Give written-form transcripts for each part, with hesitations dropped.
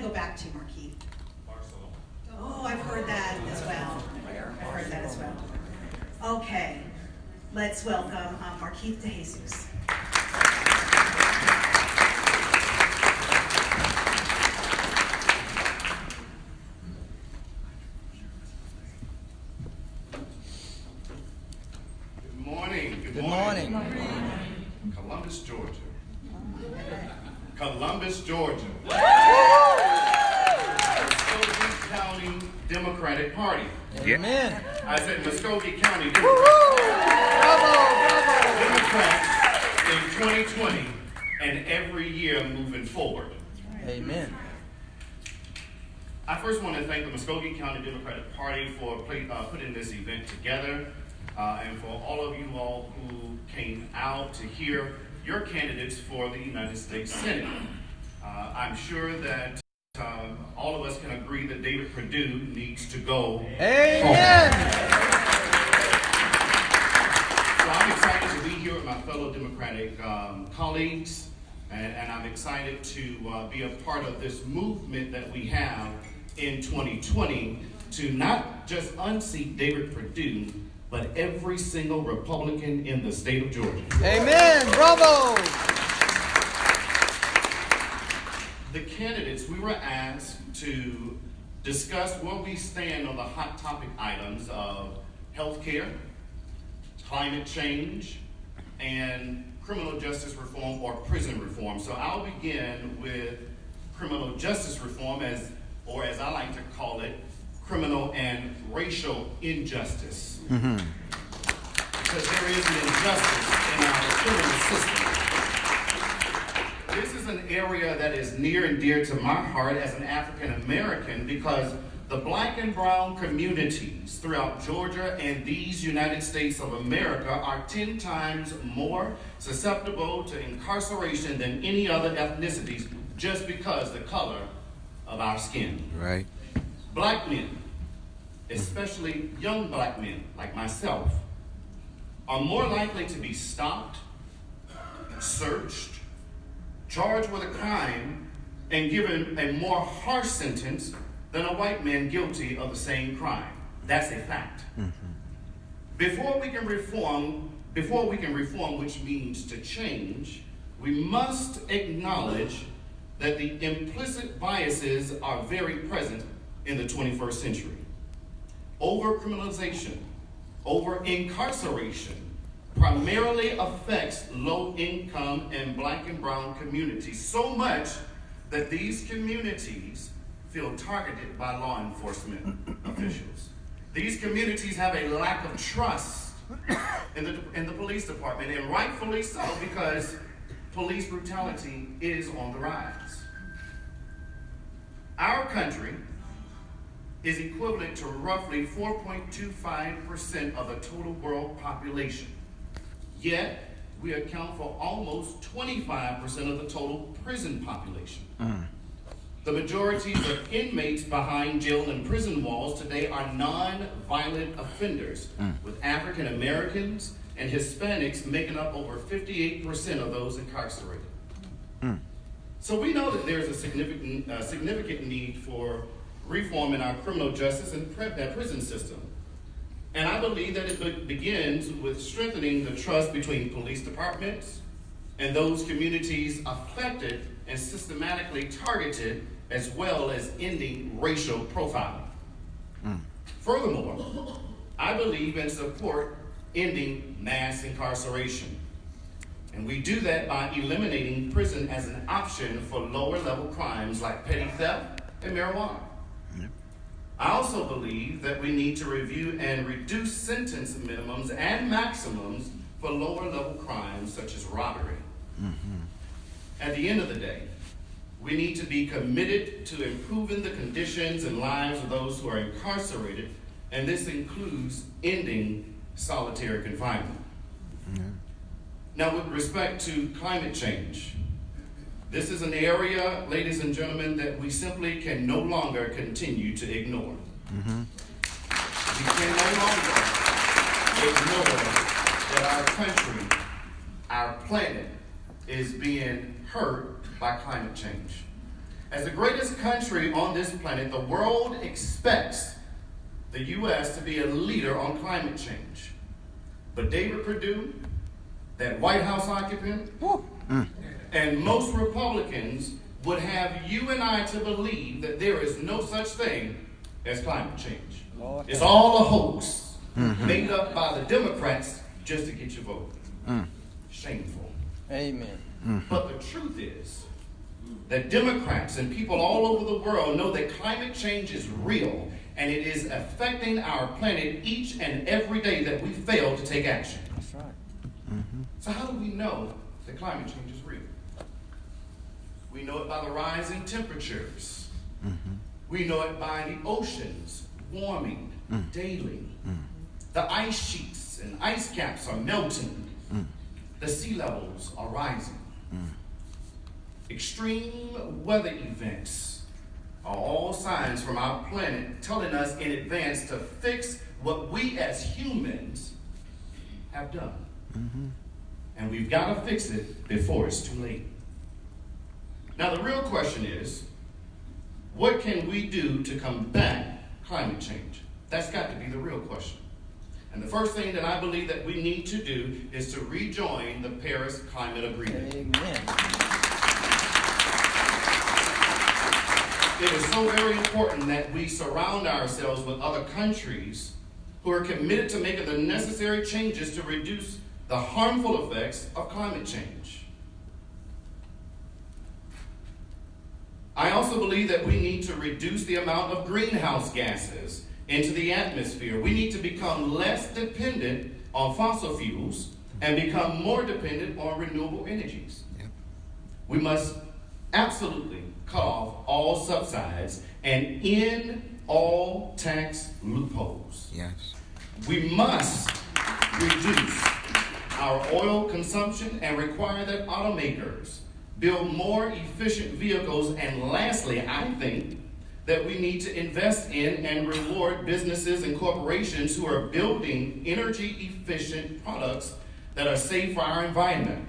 go back to, Marckeith? Barcelona. Oh, I've heard that as well. I've heard that as well. Okay, let's welcome Marckeith DeJesus. Good morning. Columbus, Georgia. Columbus, Georgia. Muskogee County Democratic Party. Amen. I said Muskogee County Democrats in 2020 and every year moving forward. Amen. I first want to thank the Muskogee County Democratic Party for putting this event together. And for all of you all who came out to hear your candidates for the United States Senate. I'm sure that all of us can agree that David Perdue needs to go Amen. So I'm excited to be here with my fellow Democratic colleagues, and I'm excited to be a part of this movement that we have in 2020 to not just unseat David Perdue, but every single Republican in the state of Georgia. Amen. Bravo. The candidates, we were asked to discuss where we stand on the hot topic items of healthcare, climate change, and criminal justice reform or prison reform. So I'll begin with criminal justice reform, as I like to call it, criminal and racial injustice. Mm-hmm. Because there is an injustice in our criminal system. This is an area that is near and dear to my heart as an African American, because the black and brown communities throughout Georgia and these United States of America are 10 times more susceptible to incarceration than any other ethnicities just because the color of our skin. Right. Black men, especially young black men like myself, are more likely to be stopped, searched, charged with a crime, and given a more harsh sentence than a white man guilty of the same crime. That's a fact. Mm-hmm. Before we can reform, which means to change, we must acknowledge that the implicit biases are very present in the 21st century. Over-criminalization, over-incarceration primarily affects low-income and black and brown communities, so much that these communities feel targeted by law enforcement officials. These communities have a lack of trust in the police department, and rightfully so, because police brutality is on the rise. Our country is equivalent to roughly 4.25% of the total world population. Yet, we account for almost 25% of the total prison population. The majority of inmates behind jail and prison walls today are non-violent offenders, with African Americans and Hispanics making up over 58% of those incarcerated. So we know that there's a significant need for reform in our criminal justice and prison system. And I believe that it begins with strengthening the trust between police departments and those communities affected and systematically targeted, as well as ending racial profiling. Furthermore, I believe and support ending mass incarceration. And we do that by eliminating prison as an option for lower level crimes like petty theft and marijuana. I also believe that we need to review and reduce sentence minimums and maximums for lower level crimes such as robbery. At the end of the day, we need to be committed to improving the conditions and lives of those who are incarcerated, and this includes ending solitary confinement. Now, with respect to climate change, this is an area, ladies and gentlemen, that we simply can no longer continue to ignore. We can no longer ignore that our country, our planet, is being hurt by climate change. As the greatest country on this planet, the world expects the U.S. to be a leader on climate change. But David Perdue, that White House occupant, and most Republicans would have you and I to believe that there is no such thing as climate change. It's all a hoax made up by the Democrats just to get your vote. Shameful. Amen. But the truth is that Democrats and people all over the world know that climate change is real and it is affecting our planet each and every day that we fail to take action. That's right. So how do we know that climate change is real? We know it by the rise in temperatures. We know it by the oceans warming daily. The ice sheets and ice caps are melting. The sea levels are rising. Extreme weather events are all signs from our planet telling us in advance to fix what we as humans have done. And we've got to fix it before it's too late. Now the real question is, what can we do to combat climate change? That's got to be the real question. And the first thing that I believe that we need to do is to rejoin the Paris Climate Agreement. Amen. It is so very important that we surround ourselves with other countries who are committed to making the necessary changes to reduce the harmful effects of climate change. I also believe that we need to reduce the amount of greenhouse gases into the atmosphere. We need to become less dependent on fossil fuels and become more dependent on renewable energies. We must absolutely cut off all subsides and end all tax loopholes. Yes. We must reduce our oil consumption and require that automakers build more efficient vehicles. And lastly, I think that we need to invest in and reward businesses and corporations who are building energy efficient products that are safe for our environment,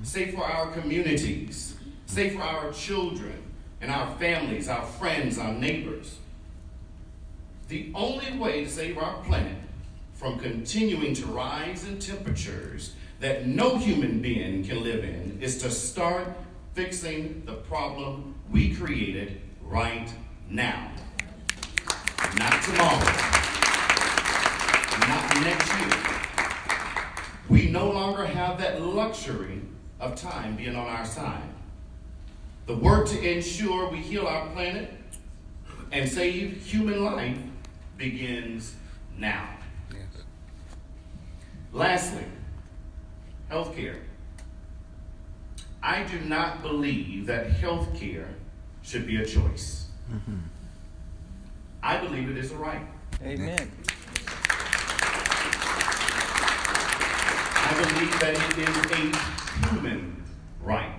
safe for our communities, safe for our children and our families, our friends, our neighbors. The only way to save our planet from continuing to rise in temperatures that no human being can live in is to start fixing the problem we created right now. Not tomorrow. Not next year. We no longer have that luxury of time being on our side. The work to ensure we heal our planet and save human life begins now. Yes. Lastly, healthcare. I do not believe that healthcare should be a choice. I believe it is a right. Amen. I believe that it is a human right.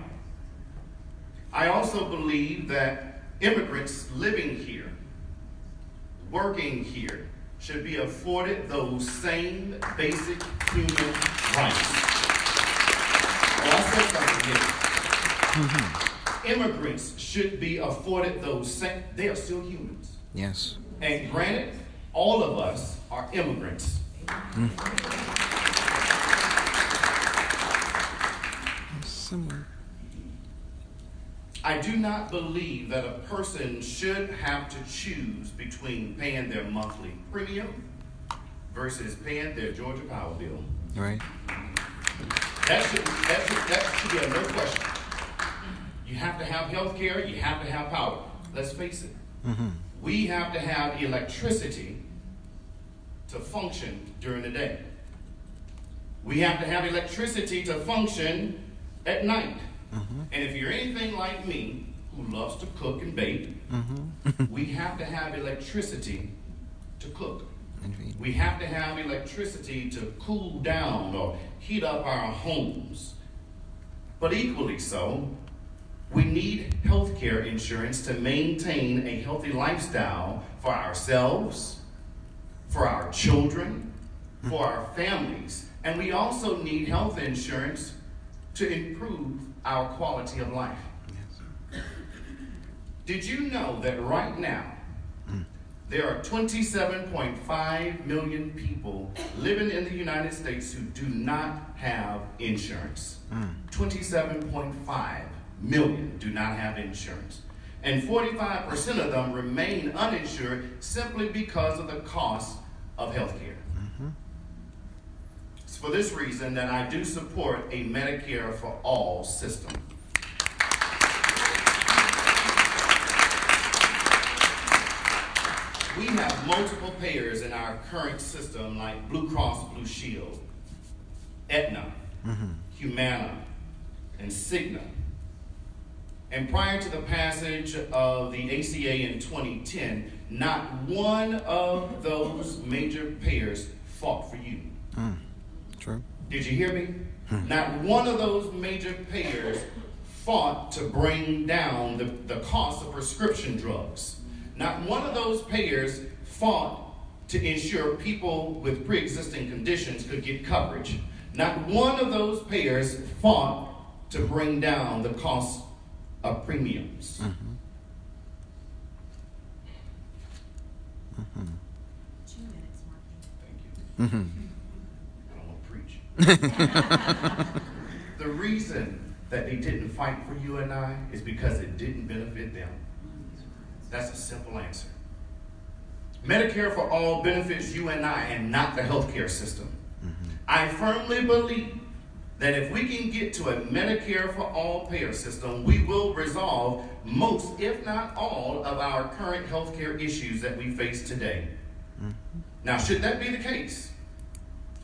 I also believe that immigrants living here, working here, should be afforded those same basic human rights. Oh, I said something here. Immigrants should be afforded those same, they are still humans. Yes. And granted, all of us are immigrants. Similar. I do not believe that a person should have to choose between paying their monthly premium versus paying their Georgia Power bill. Right. That should be a no question. You have to have health care, you have to have power. Let's face it. We have to have electricity to function during the day. We have to have electricity to function at night. And if you're anything like me, who loves to cook and bake, we have to have electricity to cook. Indeed. We have to have electricity to cool down or heat up our homes. But equally so, we need health care insurance to maintain a healthy lifestyle for ourselves, for our children, for our families. And we also need health insurance to improve our quality of life. Yes. Did you know that right now, there are 27.5 million people living in the United States who do not have insurance? 27.5 million do not have insurance. And 45% of them remain uninsured simply because of the cost of health care. It's for this reason that I do support a Medicare for all system. We have multiple payers in our current system like Blue Cross Blue Shield, Aetna, Humana, and Cigna. And prior to the passage of the ACA in 2010, not one of those major payers fought for you. True. Did you hear me? Not one of those major payers fought to bring down the cost of prescription drugs. Not one of those payers fought to ensure people with pre-existing conditions could get coverage. Not one of those payers fought to bring down the cost of premiums. 2 minutes, Marckeith. Thank you. I don't want to preach. The reason that they didn't fight for you and I is because it didn't benefit them. That's a simple answer. Medicare for all benefits you and I and not the healthcare system. I firmly believe that if we can get to a Medicare for all payer system, we will resolve most, if not all, of our current healthcare issues that we face today. Now, should that be the case,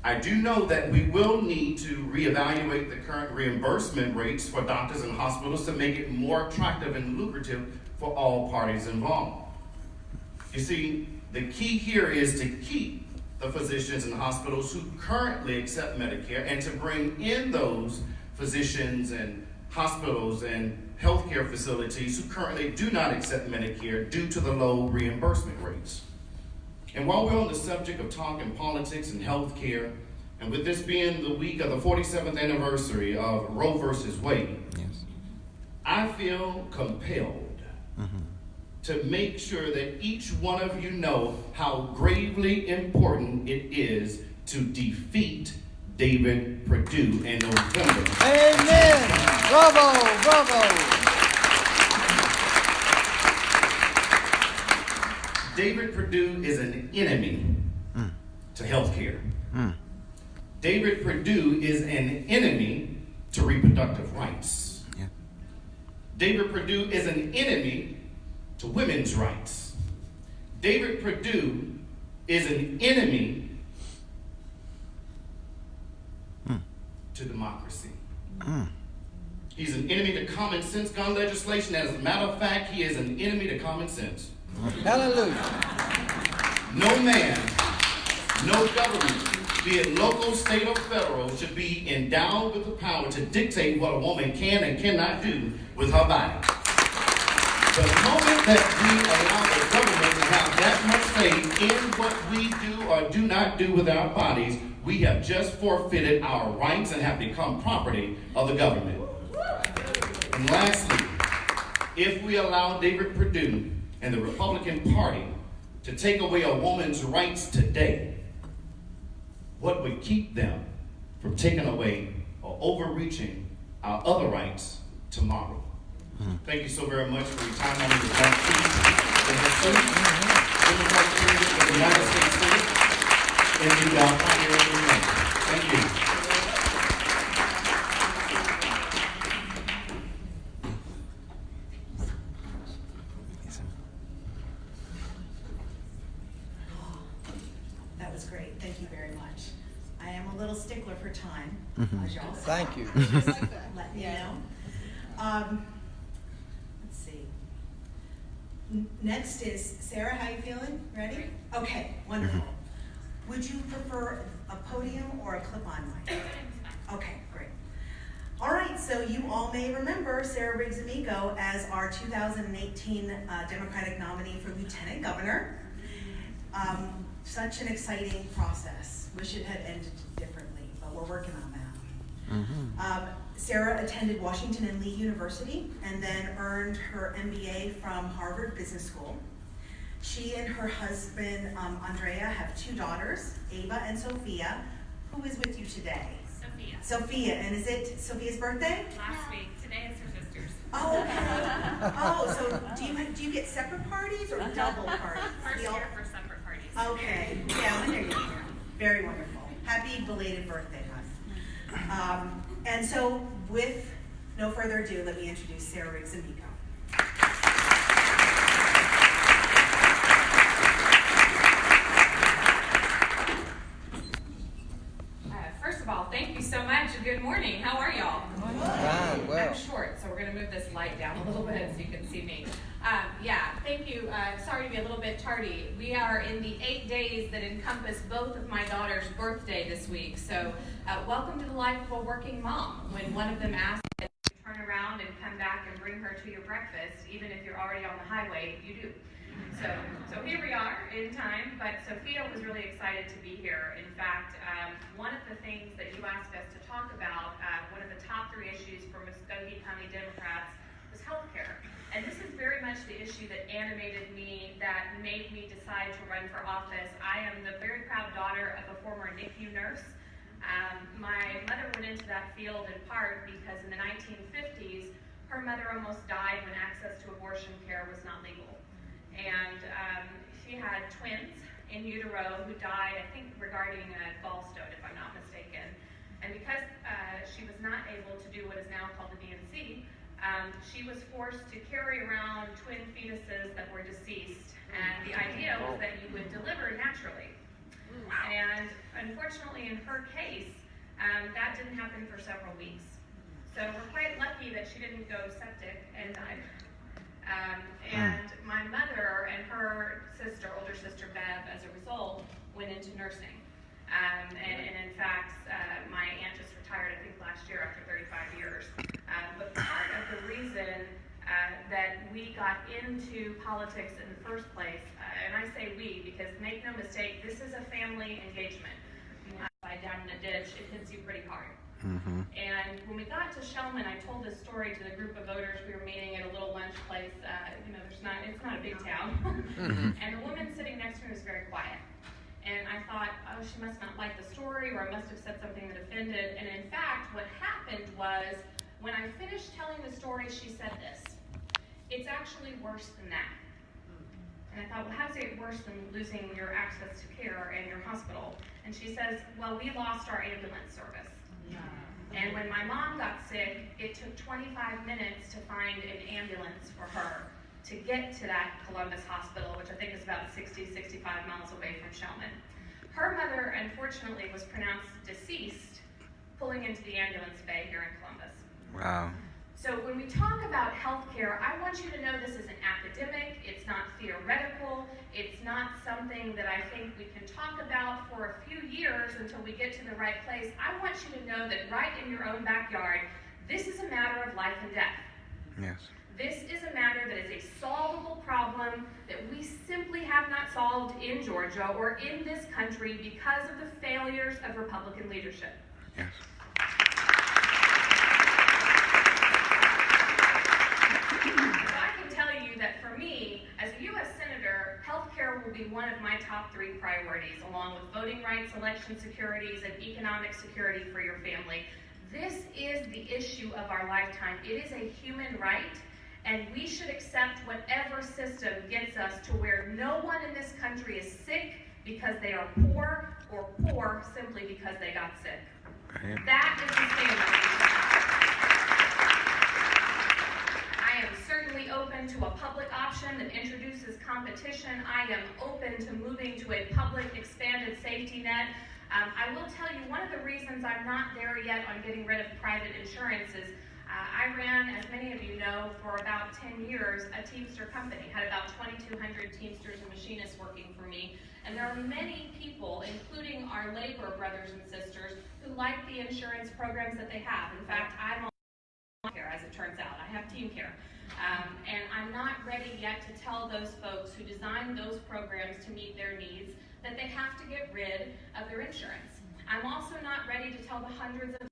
I do know that we will need to reevaluate the current reimbursement rates for doctors and hospitals to make it more attractive and lucrative for all parties involved. You see, the key here is to keep the physicians and hospitals who currently accept Medicare and to bring in those physicians and hospitals and healthcare facilities who currently do not accept Medicare due to the low reimbursement rates. And while we're on the subject of talking politics and healthcare, and with this being the week of the 47th anniversary of Roe versus Wade, I feel compelled to make sure that each one of you know how gravely important it is to defeat David Perdue in November. Amen. Bravo, bravo. David Perdue is an enemy to healthcare. David Perdue is an enemy to reproductive rights. David Perdue is an enemy to women's rights. David Perdue is an enemy to democracy. He's an enemy to common sense gun legislation. As a matter of fact, he is an enemy to common sense. Hallelujah. No man, no government, be it local, state, or federal, should be endowed with the power to dictate what a woman can and cannot do with her body. The moment that we allow the government to have that much say in what we do or do not do with our bodies, we have just forfeited our rights and have become property of the government. And lastly, if we allow David Perdue and the Republican Party to take away a woman's rights today, what would keep them from taking away or overreaching our other rights tomorrow? Thank you so very much for your time. I'm the Black Chief of the United States Senate in the primary election. Thank you. That was great. Thank you very much. I am a little stickler for time, as y'all saw. Thank you. Let me know. Let's see. Next is Sarah. How you feeling? Ready? Okay, wonderful. Would you prefer a podium or a clip-on mic? Okay, great. All right, so you all may remember Sarah Riggs Amico as our 2018 Democratic nominee for Lieutenant Governor. Such an exciting process. Wish it had ended differently, but we're working on that. Sarah attended Washington and Lee University and then earned her MBA from Harvard Business School. She and her husband, Andrea, have 2 daughters, Ava and Sophia. Who is with you today? Sophia. Sophia, and is it Sophia's birthday? Last week. Today it's her sister's. Oh, okay. Oh, so do you get separate parties or double parties? First year for separate parties. Okay, yeah, well, there you go. Very wonderful. Happy belated birthday, hon. And so, with no further ado, let me introduce Sarah Riggs Amico. First of all, thank you so much. Good morning. How are y'all? Fine, well. I'm short, so we're going to move this light down a little bit so you can see me. Thank you. Sorry to be a little bit tardy. We are in the 8 days that encompass both of my daughter's birthday this week. So welcome to the life of a working mom. When one of them asks you to turn around and come back and bring her to your breakfast, even if you're already on the highway, you do. So here we are in time, but Sophia was really excited to be here. In fact, one of the things that you asked us to talk about, one of the top 3 issues for Muscogee County Democrats was healthcare. And this is very much the issue that animated me, that made me decide to run for office. I am the very proud daughter of a former NICU nurse. My mother went into that field in part because in the 1950s, her mother almost died when access to abortion care was not legal. And she had twins in utero who died, I think, regarding a gallstone, if I'm not mistaken. And because she was not able to do what is now called the DNC, she was forced to carry around twin fetuses that were deceased. And the idea was that you would deliver naturally. And unfortunately, in her case, that didn't happen for several weeks. So we're quite lucky that she didn't go septic and died. And my mother and her sister, older sister Bev, as a result, went into nursing. And in fact, my aunt just retired, I think, last year after 35 years. But part of the reason that we got into politics in the first place, and I say we because make no mistake, this is a family engagement. Upside down in a ditch, it hits you pretty hard. Mm-hmm. And when we got to Shellman, I told this story to the group of voters. We were meeting at a little lunch place. It's not a big town. Mm-hmm. And the woman sitting next to me was very quiet. And I thought, oh, she must not like the story, or I must have said something that offended. And in fact, what happened was, when I finished telling the story, she said this: "It's actually worse than that." And I thought, well, how does it get worse than losing your access to care and your hospital? And she says, well, we lost our ambulance service. And when my mom got sick, it took 25 minutes to find an ambulance for her to get to that Columbus hospital, which I think is about 65 miles away from Shellman. Her mother, unfortunately, was pronounced deceased pulling into the ambulance bay here in Columbus. Wow. So when we talk about healthcare, I want you to know this isn't academic, it's not theoretical, it's not something that I think we can talk about for a few years until we get to the right place. I want you to know that right in your own backyard, this is a matter of life and death. Yes. This is a matter that is a solvable problem that we simply have not solved in Georgia or in this country because of the failures of Republican leadership. Yes. That for me, as a U.S. Senator, healthcare will be one of my top 3 priorities, along with voting rights, election securities, and economic security for your family. This is the issue of our lifetime. It is a human right, and we should accept whatever system gets us to where no one in this country is sick because they are poor, or poor simply because they got sick. Right. That is the standard. I am certainly open to a public option that introduces competition. I am open to moving to a public expanded safety net. I will tell you, one of the reasons I'm not there yet on getting rid of private insurance is I ran, as many of you know, for about 10 years, a Teamster company. Had about 2,200 Teamsters and machinists working for me. And there are many people, including our labor brothers and sisters, who like the insurance programs that they have. In fact, I'm on care, as it turns out. I have team care. And I'm not ready yet to tell those folks who designed those programs to meet their needs that they have to get rid of their insurance. I'm also not ready to tell the hundreds of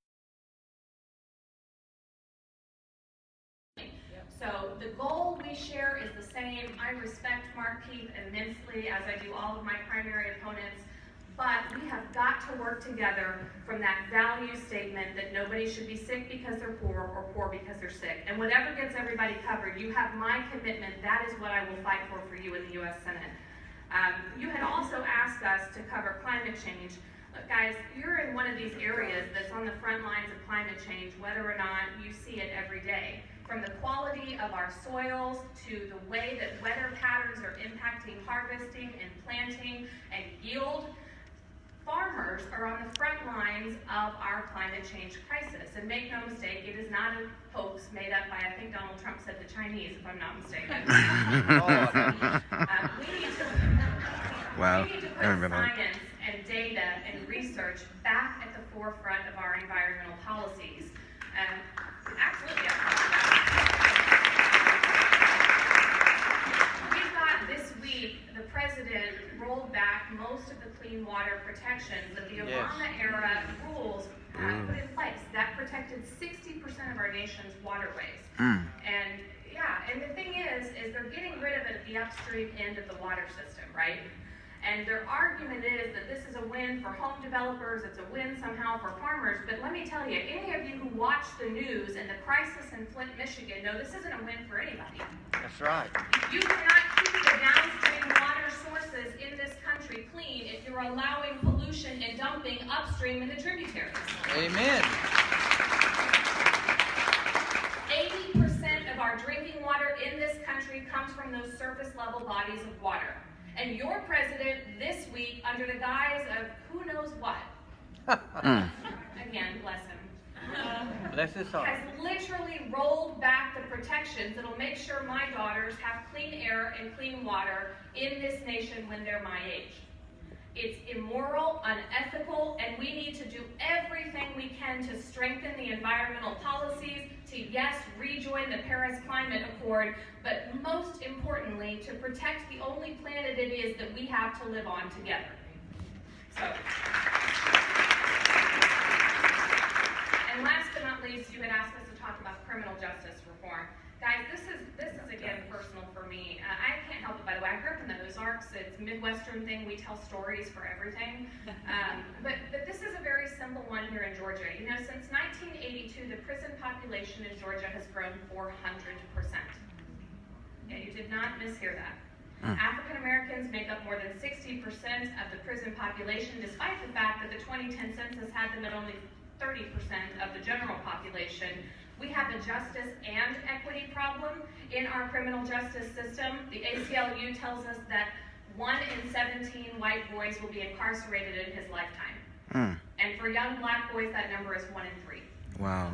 the goal we share is the same. I respect Marckeith immensely, as I do all of my primary opponents, but we have got to work together from that value statement that nobody should be sick because they're poor or poor because they're sick. And whatever gets everybody covered, you have my commitment. That is what I will fight for you in the U.S. Senate. You had also asked us to cover climate change. Look, guys, you're in one of these areas that's on the front lines of climate change, whether or not you see it every day. From the quality of our soils to the way that weather patterns are impacting harvesting and planting and yield, farmers are on the front lines of our climate change crisis. And make no mistake, it is not a hoax made up by, I think Donald Trump said the Chinese, if I'm not mistaken. We need to put science and data and research back at the forefront of our environmental policies. Absolutely, I'll talk about it. We've got this week, the president rolled back most of the clean water protections that the Obama-era rules put in place. That protected 60% of our nation's waterways. And the thing is they're getting rid of it at the upstream end of the water system, right? And their argument is that this is a win for home developers, it's a win somehow for farmers, but let me tell you, any of you who watch the news and the crisis in Flint, Michigan, know this isn't a win for anybody. That's right. You cannot keep the downstream water sources in this country clean if you're allowing pollution and dumping upstream in the tributaries. Amen. 80% of our drinking water in this country comes from those surface level bodies of water. And your president this week, under the guise of who knows what, again, bless him, Bless his heart. has literally rolled back the protections that'll make sure my daughters have clean air and clean water in this nation when they're my age. It's immoral, unethical, and we need to do everything we can to strengthen the environmental policies, to, yes, rejoin the Paris Climate Accord, but most importantly, to protect the only planet it is that we have to live on together. So, and last but not least, you had asked us to talk about criminal justice reform. Guys, this is again personal for me. I can't help it, by the way. I grew up in the Ozarks. It's a Midwestern thing. We tell stories for everything. But this is a very simple one here in Georgia. You know, since 1982, the prison population in Georgia has grown 400%. Yeah, you did not mishear that. African Americans make up more than 60% of the prison population, despite the fact that the 2010 census had them at only 30% of the general population. We have a justice and equity problem in our criminal justice system. The ACLU tells us that 1 in 17 white boys will be incarcerated in his lifetime. And for young black boys, that number is 1 in 3. Wow.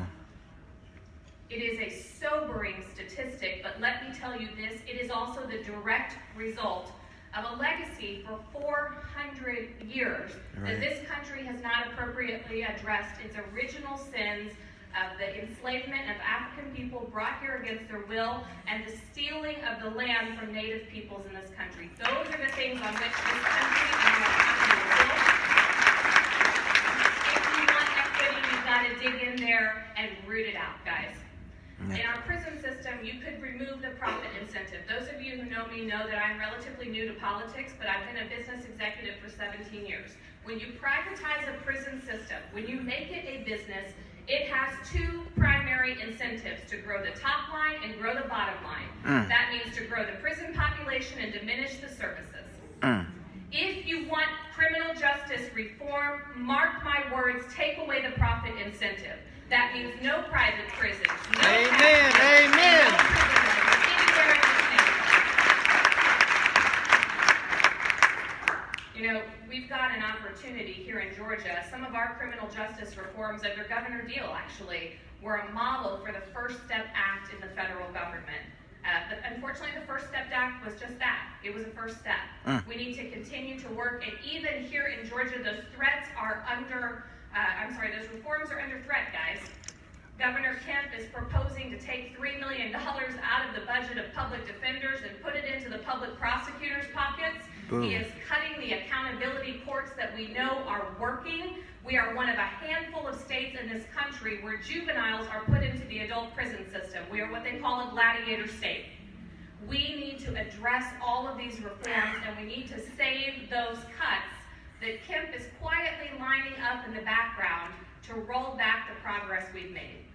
It is a sobering statistic, but let me tell you this, it is also the direct result of a legacy for 400 years that this country has not appropriately addressed its original sins of the enslavement of African people brought here against their will and the stealing of the land from Native peoples in this country. Those are the things on which this country and our country is built. If you want equity, you've got to dig in there and root it out, guys. In our prison system, you could remove the profit incentive. Those of you who know me know that I'm relatively new to politics, but I've been a business executive for 17 years. When you privatize a prison system, when you make it a business, it has 2 primary incentives: to grow the top line and grow the bottom line. That means to grow the prison population and diminish the services. If you want criminal justice reform, mark my words, take away the profit incentive. That means no private prisons, no Amen. Amen. You know, we've got an opportunity here in Georgia. Some of our criminal justice reforms under Governor Deal actually were a model for the First Step Act in the federal government. But unfortunately, the First Step Act was just that. It was a first step. We need to continue to work, and even here in Georgia, those threats are under, those reforms are under threat, guys. Governor Kemp is proposing to take $3 million out of the budget of public defenders and put it into the public prosecutors' pockets. He is cutting the accountability courts that that we know are working. We are one of a handful of states in this country where juveniles are put into the adult prison system. We are what they call a gladiator state. We need to address all of these reforms, and we need to save those cuts that Kemp is quietly lining up in the background to roll back the progress we've made.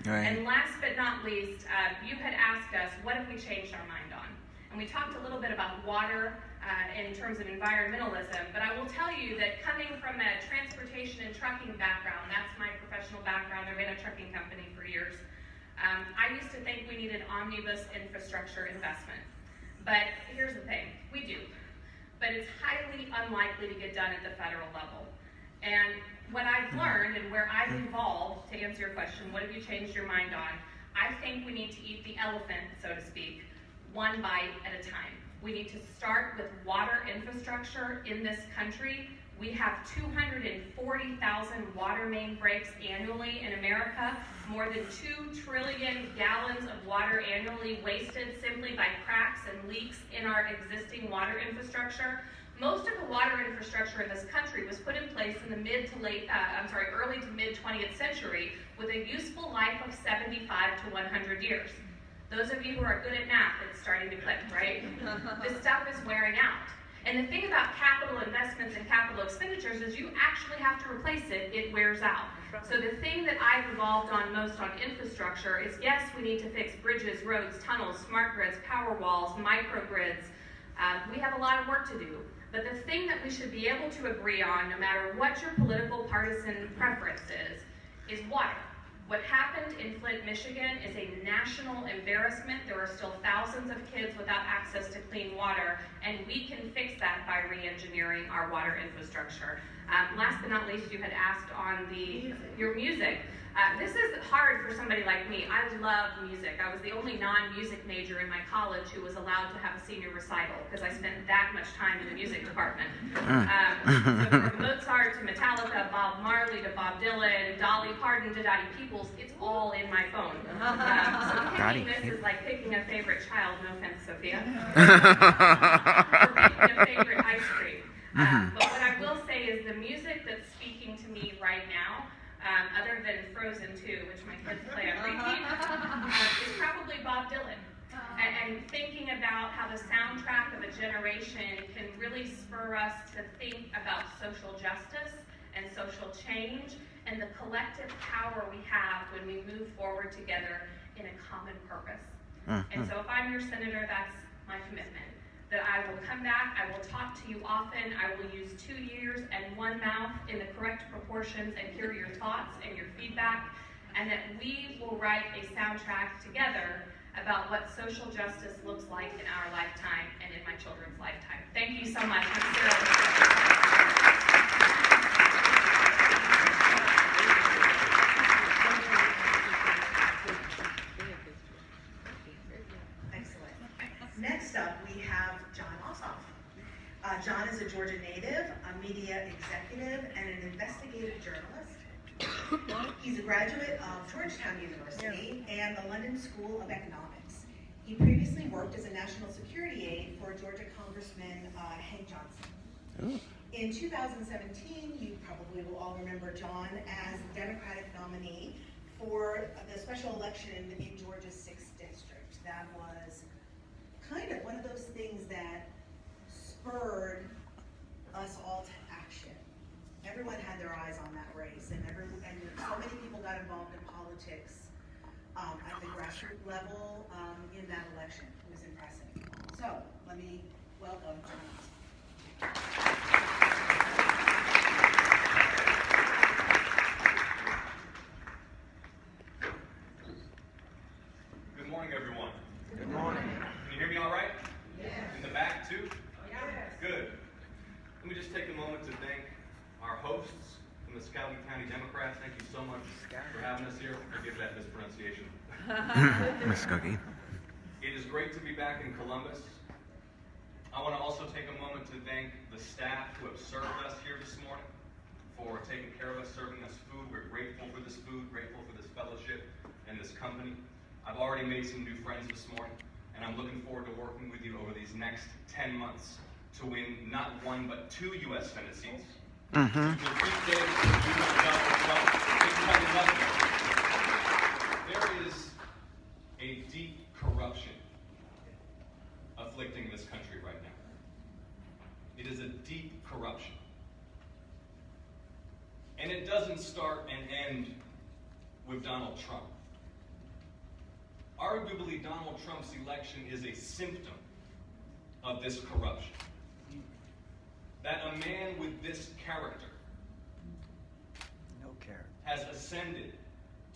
Right. And last but not least, you had asked us, what have we changed our mind on? And we talked a little bit about water in terms of environmentalism, but I will tell you that coming from a transportation and trucking background, that's my professional background, I ran a trucking company for years, I used to think we needed omnibus infrastructure investment. But here's the thing, we do. But it's highly unlikely to get done at the federal level. And what I've learned and where I've evolved, to answer your question, what have you changed your mind on? I think we need to eat the elephant, so to speak, one bite at a time. We need to start with water infrastructure in this country. We have 240,000 water main breaks annually in America, more than 2 trillion gallons of water annually wasted simply by cracks and leaks in our existing water infrastructure. Most of the water infrastructure in this country was put in place in the early to mid 20th century with a useful life of 75 to 100 years. Those of you who are good at math, it's starting to click, right? This stuff is wearing out. And the thing about capital investments and capital expenditures is you actually have to replace it, it wears out. So the thing that I've evolved on most on infrastructure is, yes, we need to fix bridges, roads, tunnels, smart grids, power walls, microgrids. We have a lot of work to do. But the thing that we should be able to agree on, no matter what your political partisan preference is water. What happened in Flint, Michigan is a national embarrassment. There are still thousands of kids without access to clean water, and we can fix that by re-engineering our water infrastructure. Last but not least, you had asked on your music. This is hard for somebody like me. I love music. I was the only non-music major in my college who was allowed to have a senior recital because I spent that much time in the music department. So from Mozart to Metallica, Bob Marley to Bob Dylan, Dolly Parton to Dottie Peoples, it's all in my phone. So picking this is like picking a favorite child, no offense, Sophia, or picking a favorite ice cream. But what I will say is the music that's speaking to me right now, other than Frozen 2, which my kids play on repeat, is probably Bob Dylan. And thinking about how the soundtrack of a generation can really spur us to think about social justice and social change and the collective power we have when we move forward together in a common purpose. And so if I'm your senator, that's my commitment. That I will come back, I will talk to you often, I will use 2 ears and 1 mouth in the correct proportions and hear your thoughts and your feedback, and that we will write a soundtrack together about what social justice looks like in our lifetime and in my children's lifetime. Thank you so much. I'm Sarah. Next up, we have John Ossoff. John is a Georgia native, a media executive, and an investigative journalist. He's a graduate of Georgetown University and the London School of Economics. He previously worked as a national security aide for Georgia Congressman Hank Johnson. In 2017, you probably will all remember John as the Democratic nominee for the special election in Georgia's 6th district. That was kind of one of those things that spurred us all to action. Everyone had their eyes on that race, and so many people got involved in politics at the grassroots level in that election. It was impressive. So let me welcome John. Good morning, everyone. Good morning. Can you hear me all right? Yes. In the back, too? Yes. Good. Let me just take a moment to thank our hosts from the Scouting County Democrats. Thank you so much for having us here. Forgive that mispronunciation. Miss Cookie. It is great to be back in Columbus. I want to also take a moment to thank the staff who have served us here this morning for taking care of us, serving us food. We're grateful for this food, grateful for this fellowship and this company. I've already made some new friends this morning, and I'm looking forward to working with you over these next 10 months to win not 1 but 2 U.S. Senate seats The big day that you know Donald Trump, it's kind of nothing. There is a deep corruption afflicting this country right now. It is a deep corruption. And it doesn't start and end with Donald Trump. Arguably, Donald Trump's election is a symptom of this corruption. That a man with this character No care. has ascended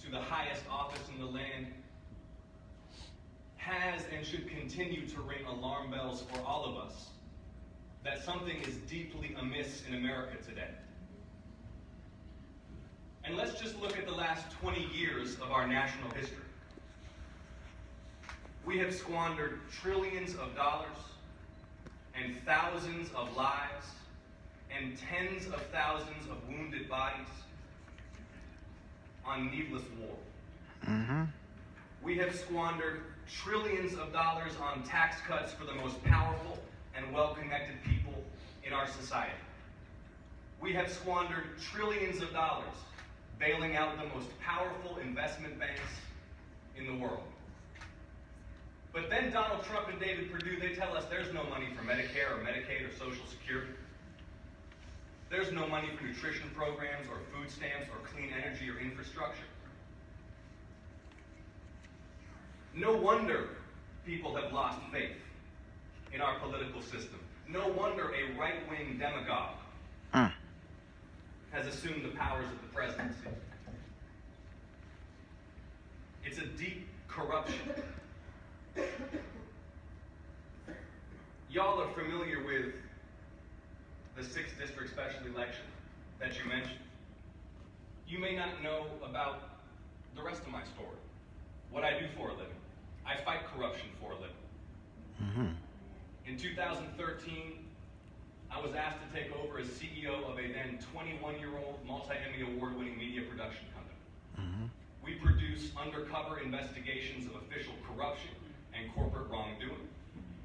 to the highest office in the land has and should continue to ring alarm bells for all of us that something is deeply amiss in America today. And let's just look at the last 20 years of our national history. We have squandered trillions of dollars and thousands of lives and tens of thousands of wounded bodies on needless war. We have squandered trillions of dollars on tax cuts for the most powerful and well-connected people in our society. We have squandered trillions of dollars bailing out the most powerful investment banks in the world. But then Donald Trump and David Perdue, they tell us there's no money for Medicare or Medicaid or Social Security. There's no money for nutrition programs or food stamps or clean energy or infrastructure. No wonder people have lost faith in our political system. No wonder a right-wing demagogue has assumed the powers of the presidency. It's a deep corruption. Y'all are familiar with the 6th District special election that you mentioned. You may not know about the rest of my story, what I do for a living. I fight corruption for a living. In 2013, I was asked to take over as CEO of a then 21-year-old multi-Emmy award-winning media production company. We produce undercover investigations of official corruption and corporate wrongdoing.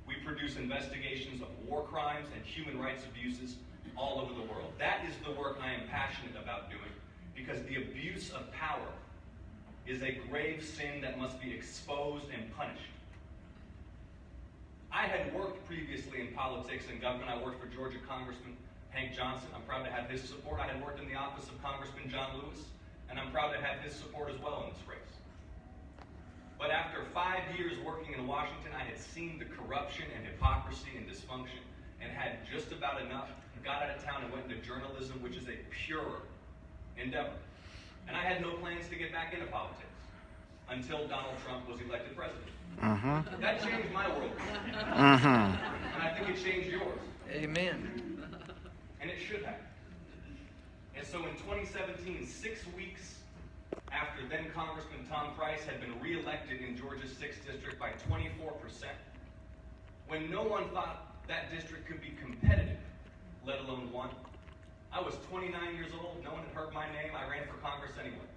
We produce investigations of war crimes and human rights abuses all over the world. That is the work I am passionate about doing, because the abuse of power is a grave sin that must be exposed and punished. I had worked previously in politics and government. I worked for Georgia Congressman Hank Johnson. I'm proud to have his support. I had worked in the office of Congressman John Lewis, and I'm proud to have his support as well in this race. But after 5 years working in Washington, I had seen the corruption and hypocrisy and dysfunction and had just about enough, got out of town and went into journalism, which is a pure endeavor. And I had no plans to get back into politics until Donald Trump was elected president. That changed my world. And I think it changed yours. Amen. And it should have. And so in 2017, 6 weeks after then Congressman Tom Price had been reelected in Georgia's 6th District by 24%, when no one thought that district could be competitive, let alone won, I was 29 years old, no one had heard my name, I ran for Congress anyway.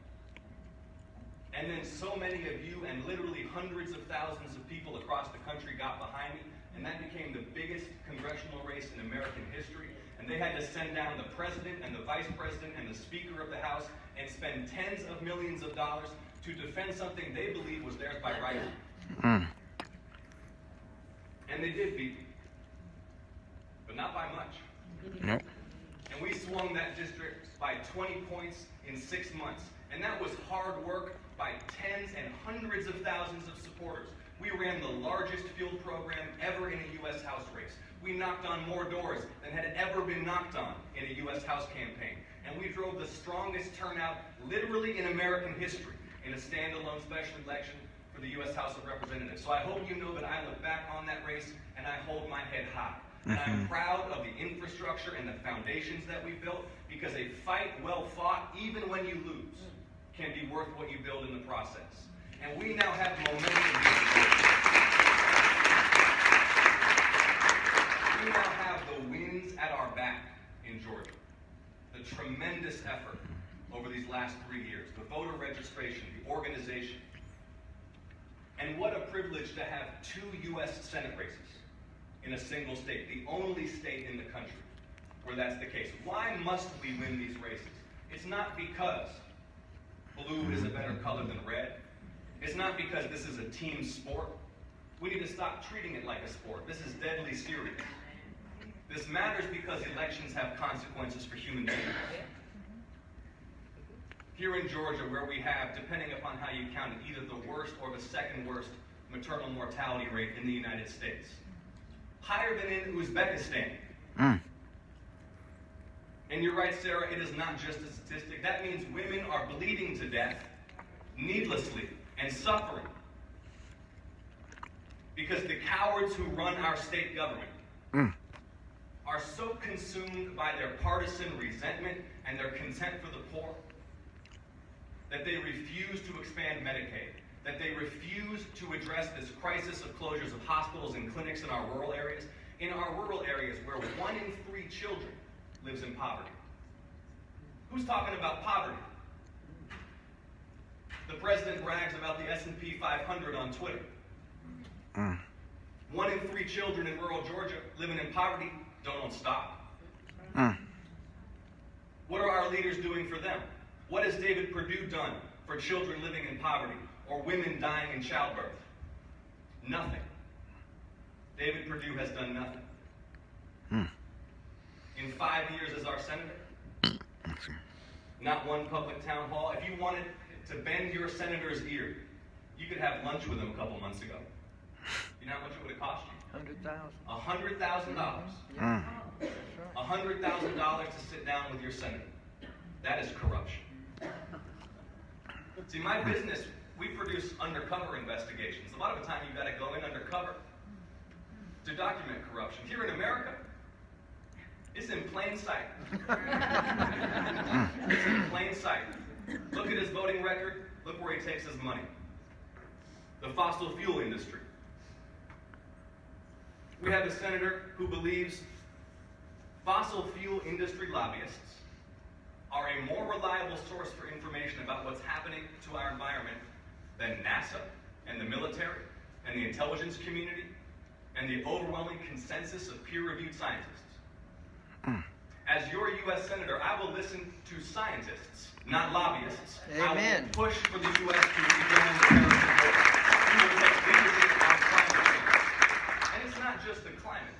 And then so many of you and literally hundreds of thousands of people across the country got behind me, and that became the biggest congressional race in American history. And they had to send down the president and the vice president and the speaker of the House and spend tens of millions of dollars to defend something they believed was theirs by right. And they did beat me, but not by much. Nope. And we swung that district by 20 points in 6 months. And that was hard work by tens and hundreds of thousands of supporters. We ran the largest field program ever in a U.S. House race. We knocked on more doors than had ever been knocked on in a U.S. House campaign. And we drove the strongest turnout literally in American history in a standalone special election for the U.S. House of Representatives. So I hope you know that I look back on that race and I hold my head high. And I'm proud of the infrastructure and the foundations that we built, because a fight well fought, even when you lose, can be worth what you build in the process. And we now have momentum. We now have the winds at our back in Georgia. The tremendous effort over these last 3 years, the voter registration, the organization. And what a privilege to have 2 U.S. Senate races in a single state, the only state in the country where that's the case. Why must we win these races? It's not because blue is a better color than red. It's not because this is a team sport. We need to stop treating it like a sport. This is deadly serious. This matters because elections have consequences for human beings. Here in Georgia, where we have, depending upon how you count it, either the worst or the second worst maternal mortality rate in the United States. Higher than in Uzbekistan. And you're right, Sarah, it is not just a statistic. That means women are bleeding to death needlessly and suffering because the cowards who run our state government are so consumed by their partisan resentment and their contempt for the poor that they refuse to expand Medicaid, that they refuse to address this crisis of closures of hospitals and clinics in our rural areas, where 1 in 3 children lives in poverty. Who's talking about poverty? The president brags about the S&P 500 on Twitter. 1 in 3 children in rural Georgia living in poverty don't stop. What are our leaders doing for them? What has David Perdue done for children living in poverty or women dying in childbirth? Nothing. David Perdue has done nothing. In 5 years as our senator, not one public town hall. If you wanted to bend your senator's ear, you could have lunch with him a couple months ago. You know how much it would have cost you? $100,000. $100,000. $100,000 to sit down with your senator. That is corruption. See, my business, we produce undercover investigations. A lot of the time you've got to go in undercover to document corruption. Here in America, it's in plain sight. It's in plain sight. Look at his voting record. Look where he takes his money. The fossil fuel industry. We have a senator who believes fossil fuel industry lobbyists are a more reliable source for information about what's happening to our environment than NASA and the military and the intelligence community and the overwhelming consensus of peer-reviewed scientists. As your U.S. Senator, I will listen to scientists, not lobbyists. Amen. I will push for the U.S. to examine the Paris Accord. We will take leadership on climate change. And it's not just the climate.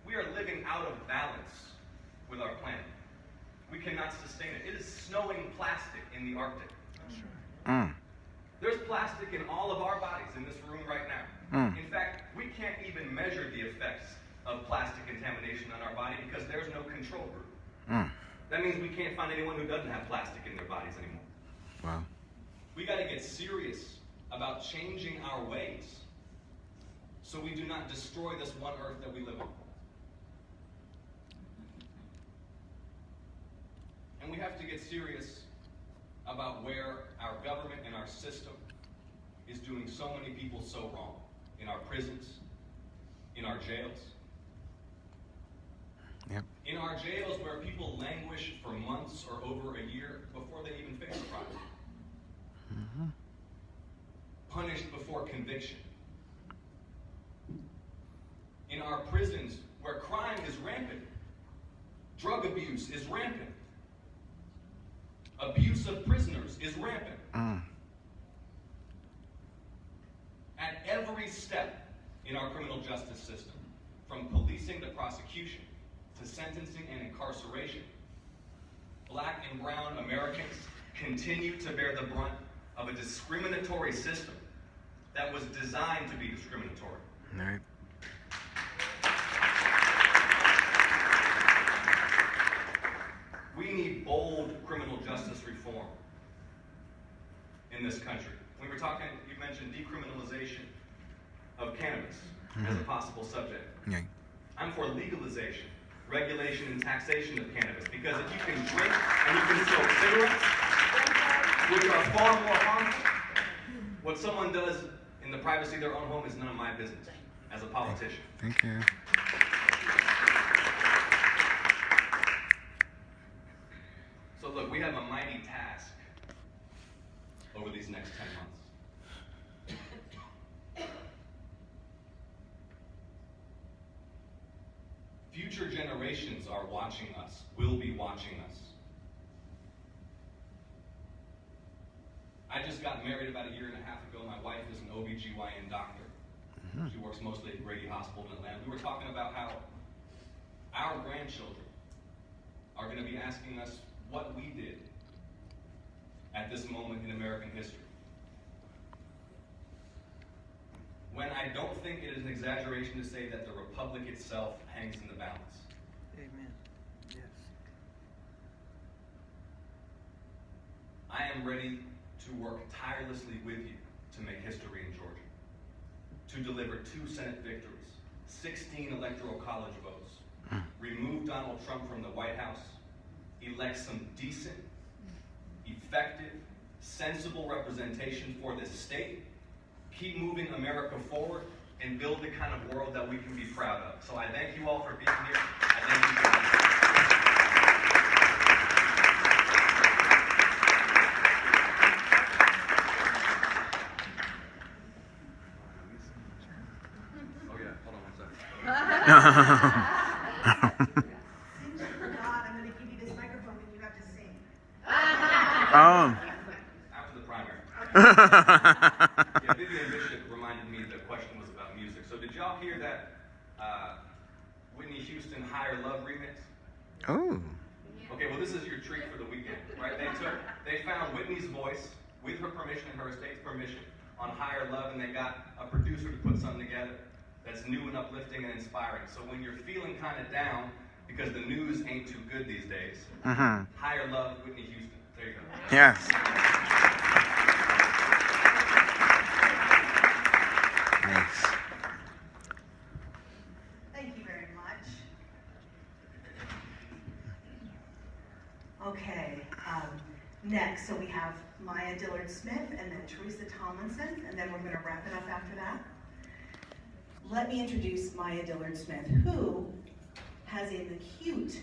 We are living out of balance with our planet. We cannot sustain it. It is snowing plastic in the Arctic. There's plastic in all of our bodies in this room right now. In fact, we can't even measure the effects of plastic contamination on our body because there's no control group. That means we can't find anyone who doesn't have plastic in their bodies anymore. Wow. We got to get serious about changing our ways so we do not destroy this one earth that we live on. And we have to get serious about where our government and our system is doing so many people so wrong. In our prisons, in our jails. Yep. In our jails where people languish for months or over a year before they even face a crime. Punished before conviction. In our prisons where crime is rampant. Drug abuse is rampant. Abuse of prisoners is rampant. At every step in our criminal justice system, from policing to prosecution, to sentencing and incarceration, Black and brown Americans continue to bear the brunt of a discriminatory system that was designed to be discriminatory. All right. We need bold criminal justice reform in this country. We were talking, you mentioned decriminalization of cannabis as a possible subject. Yeah. I'm for legalization, regulation, and taxation of cannabis because if you can drink and you can smoke cigarettes, which are far more harmful, what someone does in the privacy of their own home is none of my business as a politician. Thank you. So look, we have a mighty task over these next 10 months. Future generations are watching us, will be watching us. I just got married about 1.5 years ago. My wife is an OBGYN doctor. She works mostly at Grady Hospital in Atlanta. We were talking about how our grandchildren are going to be asking us what we did at this moment in American history. When I don't think it is an exaggeration to say that the republic itself hangs in the balance. Amen. Yes. I am ready to work tirelessly with you to make history in Georgia, to deliver 2 Senate victories, 16 electoral college votes, remove Donald Trump from the White House, elect some decent, effective, sensible representation for this state, keep moving America forward, and build the kind of world that we can be proud of. So I thank you all for being here. I thank you for listening. Oh yeah, hold on 1 second. Since you forgot, I'm going to give you this microphone and you have to sing. Oh. After the primary. Yeah, Vivian Bishop reminded me the question was about music. So did y'all hear that Whitney Houston Higher Love remix? Oh. Okay, well this is your treat for the weekend, right? They found Whitney's voice with her permission and her estate's permission on Higher Love, and they got a producer to put something together that's new and uplifting and inspiring. So when you're feeling kind of down because the news ain't too good these days, Higher Love, Whitney Houston. There you go. Yes. Nice. Thank you very much. Okay, next, so we have Maya Dillard Smith and then Teresa Tomlinson, and then we're going to wrap it up after that. Let me introduce Maya Dillard Smith, who has an acute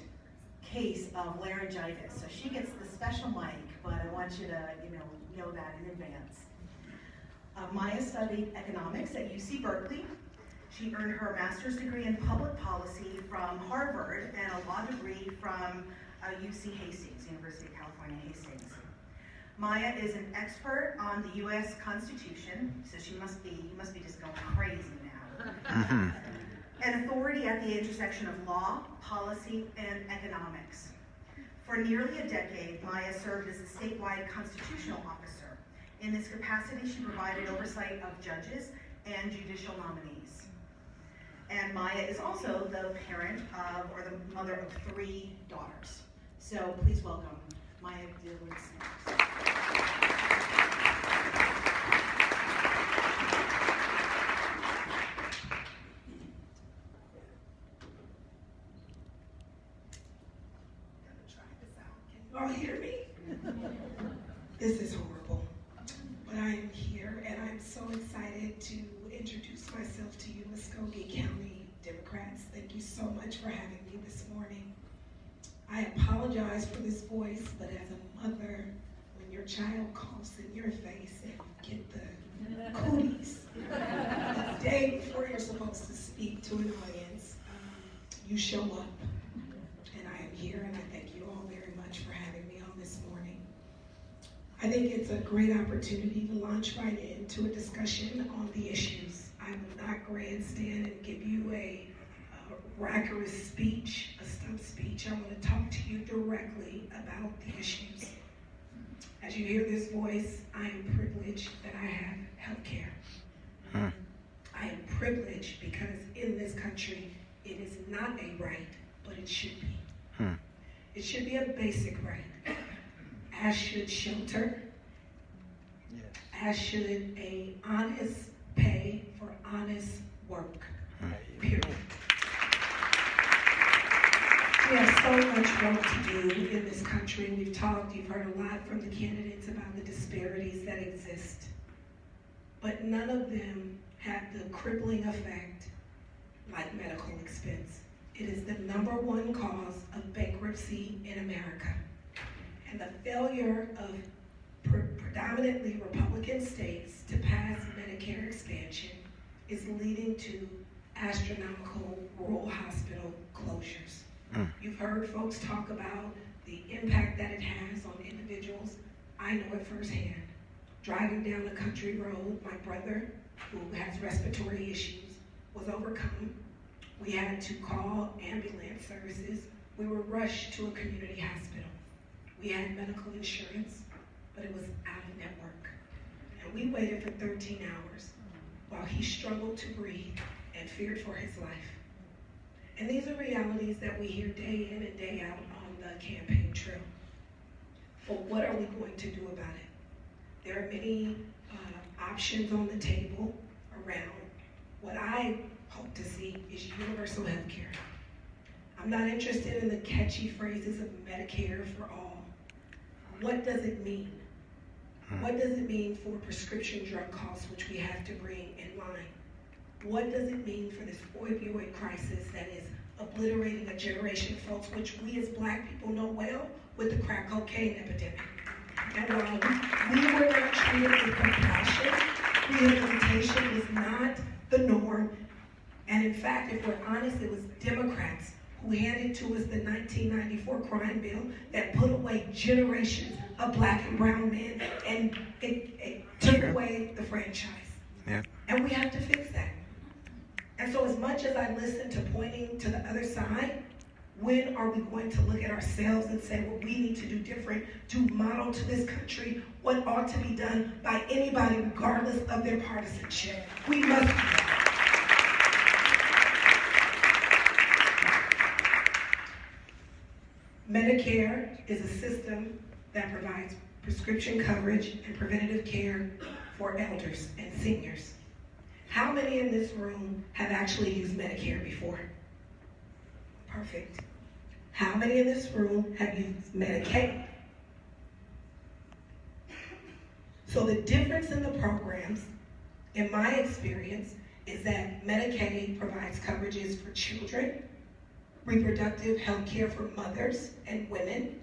case of laryngitis. So she gets the special mic, but I want you to, know that in advance. Maya studied economics at UC Berkeley. She earned her master's degree in public policy from Harvard and a law degree from UC Hastings, University of California, Hastings. Maya is an expert on the U.S. Constitution, so you must be just going crazy now. An authority at the intersection of law, policy, and economics. For nearly a decade, Maya served as a statewide constitutional officer. In this capacity, she provided oversight of judges and judicial nominees. And Maya is also the parent of, or the mother of 3 daughters. So please welcome Maya Dillard Smith. All hear me? This is horrible, but I am here and I'm so excited to introduce myself to you, Muskogee County Democrats. Thank you so much for having me this morning. I apologize for this voice, but as a mother, when your child coughs in your face and you get the cooties the day before you're supposed to speak to an audience, you show up. And I am here and I thank you all very much for having me on this morning. I think it's a great opportunity to launch right into a discussion on the issues. I will not grandstand and give you a rancorous speech, a stump speech. I want to talk to you directly about the issues. As you hear this voice, I am privileged that I have health care. I am privileged because in this country, it is not a right, but it should be. It should be a basic right, as should shelter, as should a honest pay for honest work, period. We have so much work to do in this country. We've talked, you've heard a lot from the candidates about the disparities that exist, but none of them have the crippling effect like medical expense. It is the #1 cause of bankruptcy in America. And the failure of predominantly Republican states to pass Medicare expansion is leading to astronomical rural hospital closures. You've heard folks talk about the impact that it has on individuals. I know it firsthand. Driving down a country road, my brother, who has respiratory issues, was overcome. We had to call ambulance services. We were rushed to a community hospital. We had medical insurance, but it was out of network. And we waited for 13 hours while he struggled to breathe and feared for his life. And these are realities that we hear day in and day out on the campaign trail. But what are we going to do about it? There are many options on the table around what I hope to see is universal health care. I'm not interested in the catchy phrases of Medicare for all. What does it mean? What does it mean for prescription drug costs, which we have to bring in line? What does it mean for this opioid crisis that is obliterating a generation, folks, which we as Black people know well with the crack cocaine epidemic? And while we were not treated with compassion, rehabilitation was not the norm. And in fact, if we're honest, it was Democrats who handed to us the 1994 crime bill that put away generations of Black and brown men, and it took away the franchise. Yeah. And we have to fix that. And so as much as I listen to pointing to the other side, when are we going to look at ourselves and say, well, we need to do different to model to this country what ought to be done by anybody regardless of their partisanship? We must do that. Medicare is a system that provides prescription coverage and preventative care for elders and seniors. How many in this room have actually used Medicare before? Perfect. How many in this room have used Medicaid? So the difference in the programs, in my experience, is that Medicaid provides coverages for children, reproductive health care for mothers and women,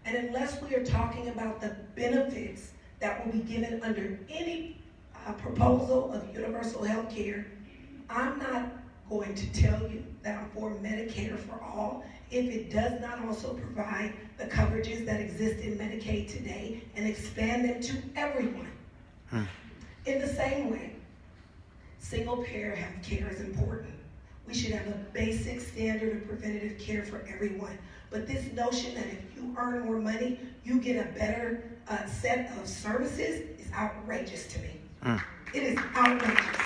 and unless we are talking about the benefits that will be given under any proposal of universal health care, I'm not going to tell you that I'm for Medicare for all if it does not also provide the coverages that exist in Medicaid today and expand them to everyone. In the same way, single payer health care is important. We should have a basic standard of preventative care for everyone. But this notion that if you earn more money, you get a better set of services is outrageous to me. It is outrageous.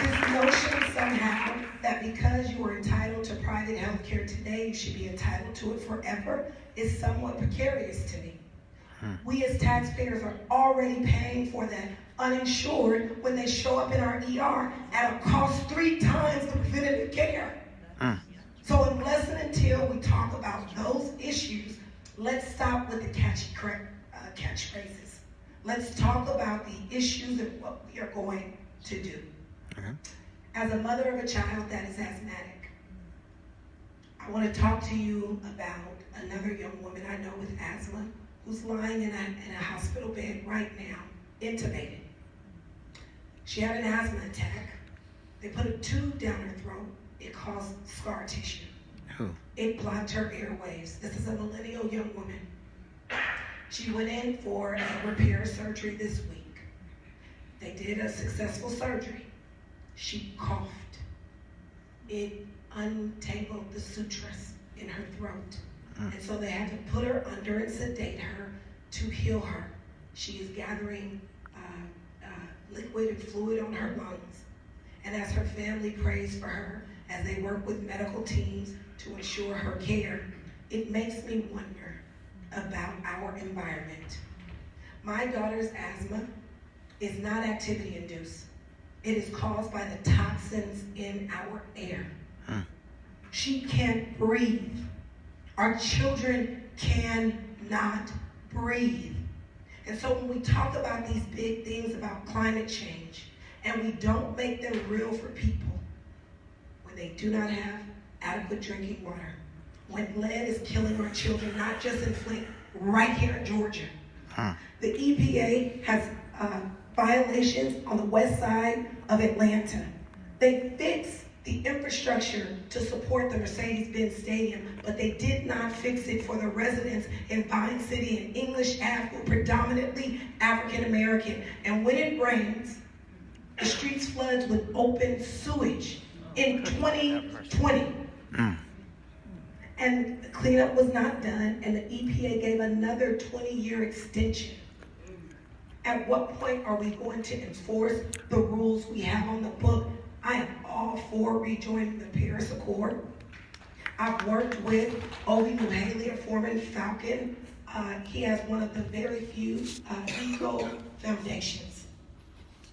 This notion somehow that because you are entitled to private health care today, you should be entitled to it forever is somewhat precarious to me. We as taxpayers are already paying for that uninsured when they show up in our ER at a cost 3 times the preventative care. So unless and until we talk about those issues, let's stop with the catchphrases. Let's talk about the issues and what we are going to do. As a mother of a child that is asthmatic, I want to talk to you about another young woman I know with asthma who's lying in a hospital bed right now, intubated. She had an asthma attack. They put a tube down her throat. It caused scar tissue. It blocked her airways. This is a millennial young woman. She went in for a repair surgery this week. They did a successful surgery. She coughed. It untangled the sutures in her throat. And so they had to put her under and sedate her to heal her. She is gathering liquid and fluid on her lungs. And as her family prays for her, as they work with medical teams to ensure her care, it makes me wonder about our environment. My daughter's asthma is not activity-induced. It is caused by the toxins in our air. She can't breathe. Our children cannot breathe. And so when we talk about these big things about climate change, and we don't make them real for people, when they do not have adequate drinking water, when lead is killing our children, not just in Flint, right here in Georgia. The EPA has violations on the west side of Atlanta. They fix the infrastructure to support the Mercedes-Benz Stadium, but they did not fix it for the residents in Vine City and English Ave, who are predominantly African American. And when it rains, the streets floods with open sewage in 2020. And the cleanup was not done, and the EPA gave another 20-year extension. At what point are we going to enforce the rules we have on the book? I am all for rejoining the Paris Accord. I've worked with Ovi Muhaley, a former Falcon. He has one of the very few Amico foundations.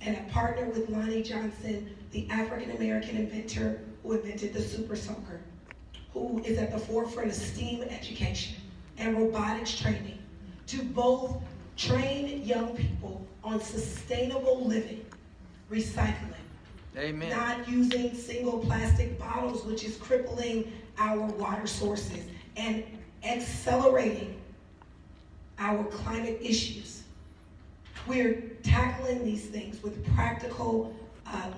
And I partnered with Lonnie Johnson, the African-American inventor who invented the Super Soaker, who is at the forefront of STEAM education and robotics training, to both train young people on sustainable living, recycling, Amen. not using single plastic bottles, which is crippling our water sources, and accelerating our climate issues. We're tackling these things with practical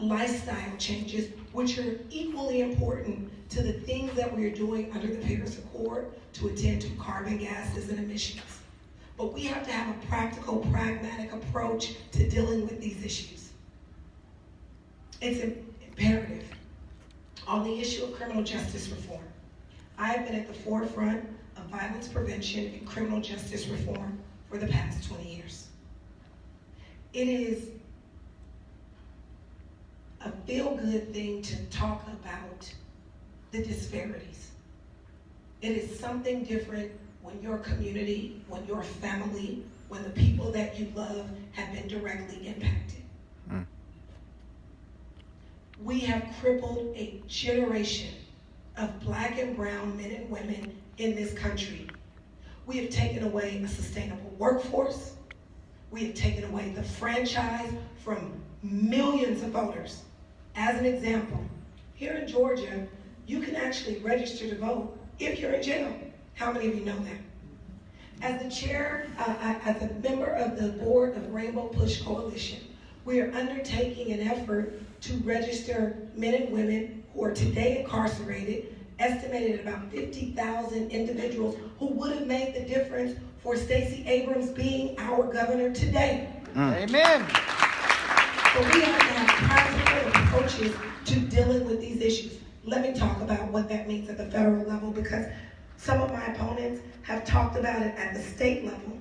lifestyle changes, which are equally important to the things that we're doing under the Paris Accord to attend to carbon gases and emissions. But we have to have a practical, pragmatic approach to dealing with these issues. It's imperative. On the issue of criminal justice reform, I have been at the forefront of violence prevention and criminal justice reform for the past 20 years. It is a feel-good thing to talk about the disparities. It is something different when your community, when your family, when the people that you love have been directly impacted. We have crippled a generation of Black and brown men and women in this country. We have taken away a sustainable workforce. We have taken away the franchise from millions of voters. As an example, here in Georgia, you can actually register to vote if you're in jail. How many of you know that? As the chair, as a member of the board of Rainbow Push Coalition, we are undertaking an effort to register men and women who are today incarcerated, estimated at about 50,000 individuals who would have made the difference for Stacey Abrams being our governor today. Amen. So we have to have practical approaches to dealing with these issues. Let me talk about what that means at the federal level, because some of my opponents have talked about it at the state level,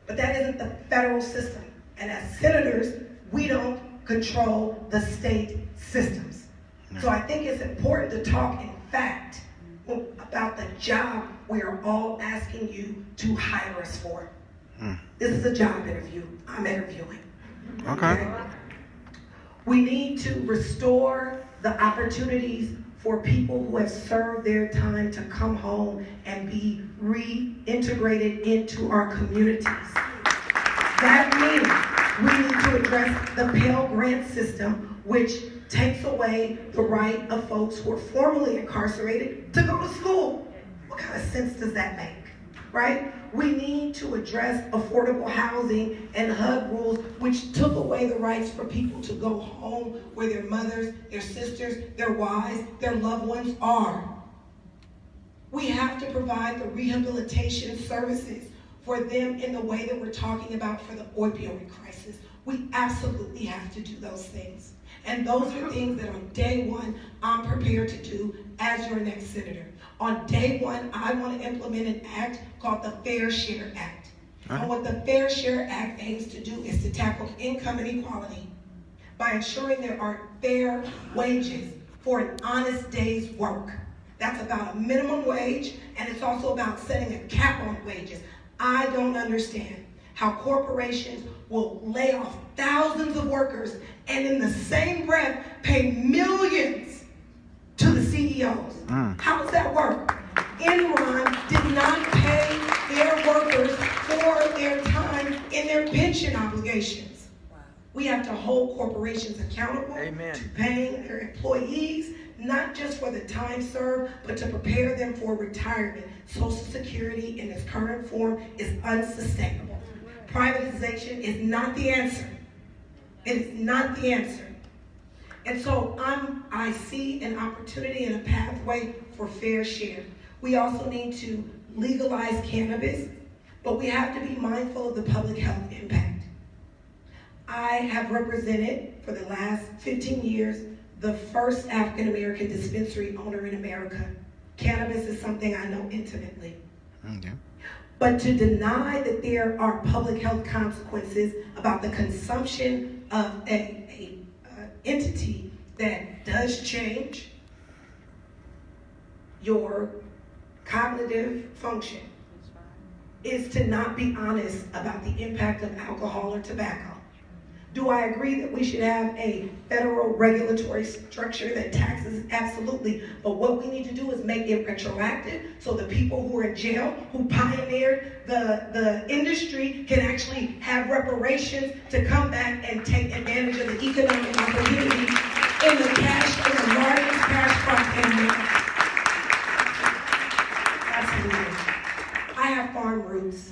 but that isn't the federal system. And as senators, we don't control the state systems. So I think it's important to talk in fact about the job we are all asking you to hire us for. This is a job interview. I'm interviewing. Okay. We need to restore the opportunities for people who have served their time to come home and be reintegrated into our communities. That means we need to address the Pell Grant system, which takes away the right of folks who are formerly incarcerated to go to school. What kind of sense does that make, right? We need to address affordable housing and HUD rules, which took away the rights for people to go home where their mothers, their sisters, their wives, their loved ones are. We have to provide the rehabilitation services for them in the way that we're talking about for the opioid crisis. We absolutely have to do those things. And those are things that on day one, I'm prepared to do as your next senator. On day one, I want to implement an act called the Fair Share Act. And what the Fair Share Act aims to do is to tackle income inequality by ensuring there are fair wages for an honest day's work. That's about a minimum wage, and it's also about setting a cap on wages. I don't understand how corporations will lay off thousands of workers and in the same breath pay millions to the CEOs. How does that work? Enron did not pay their workers for their time in their pension obligations. We have to hold corporations accountable to paying their employees, not just for the time served, but to prepare them for retirement. Social Security in its current form is unsustainable. Privatization is not the answer. It is not the answer. And so I see an opportunity and a pathway for fair share. We also need to legalize cannabis, but we have to be mindful of the public health impact. I have represented for the last 15 years the first African American dispensary owner in America. Cannabis is something I know intimately. Okay. But to deny that there are public health consequences about the consumption of a entity that does change your cognitive function is to not be honest about the impact of alcohol or tobacco. Do I agree that we should have a federal regulatory structure that taxes? Absolutely. But what we need to do is make it retroactive so the people who are in jail, who pioneered the industry, can actually have reparations to come back and take advantage of the economic opportunity in the largest cash crop in America. Absolutely. I have farm roots.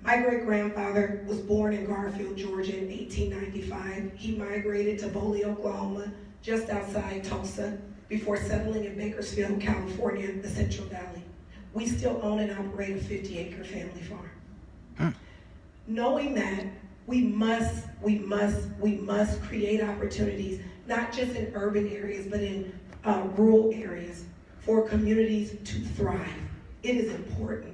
My great-grandfather was born in Garfield, Georgia in 1895. He migrated to Boley, Oklahoma, just outside Tulsa, before settling in Bakersfield, California, the Central Valley. We still own and operate a 50-acre family farm. Knowing that, we must create opportunities, not just in urban areas, but in rural areas, for communities to thrive. It is important.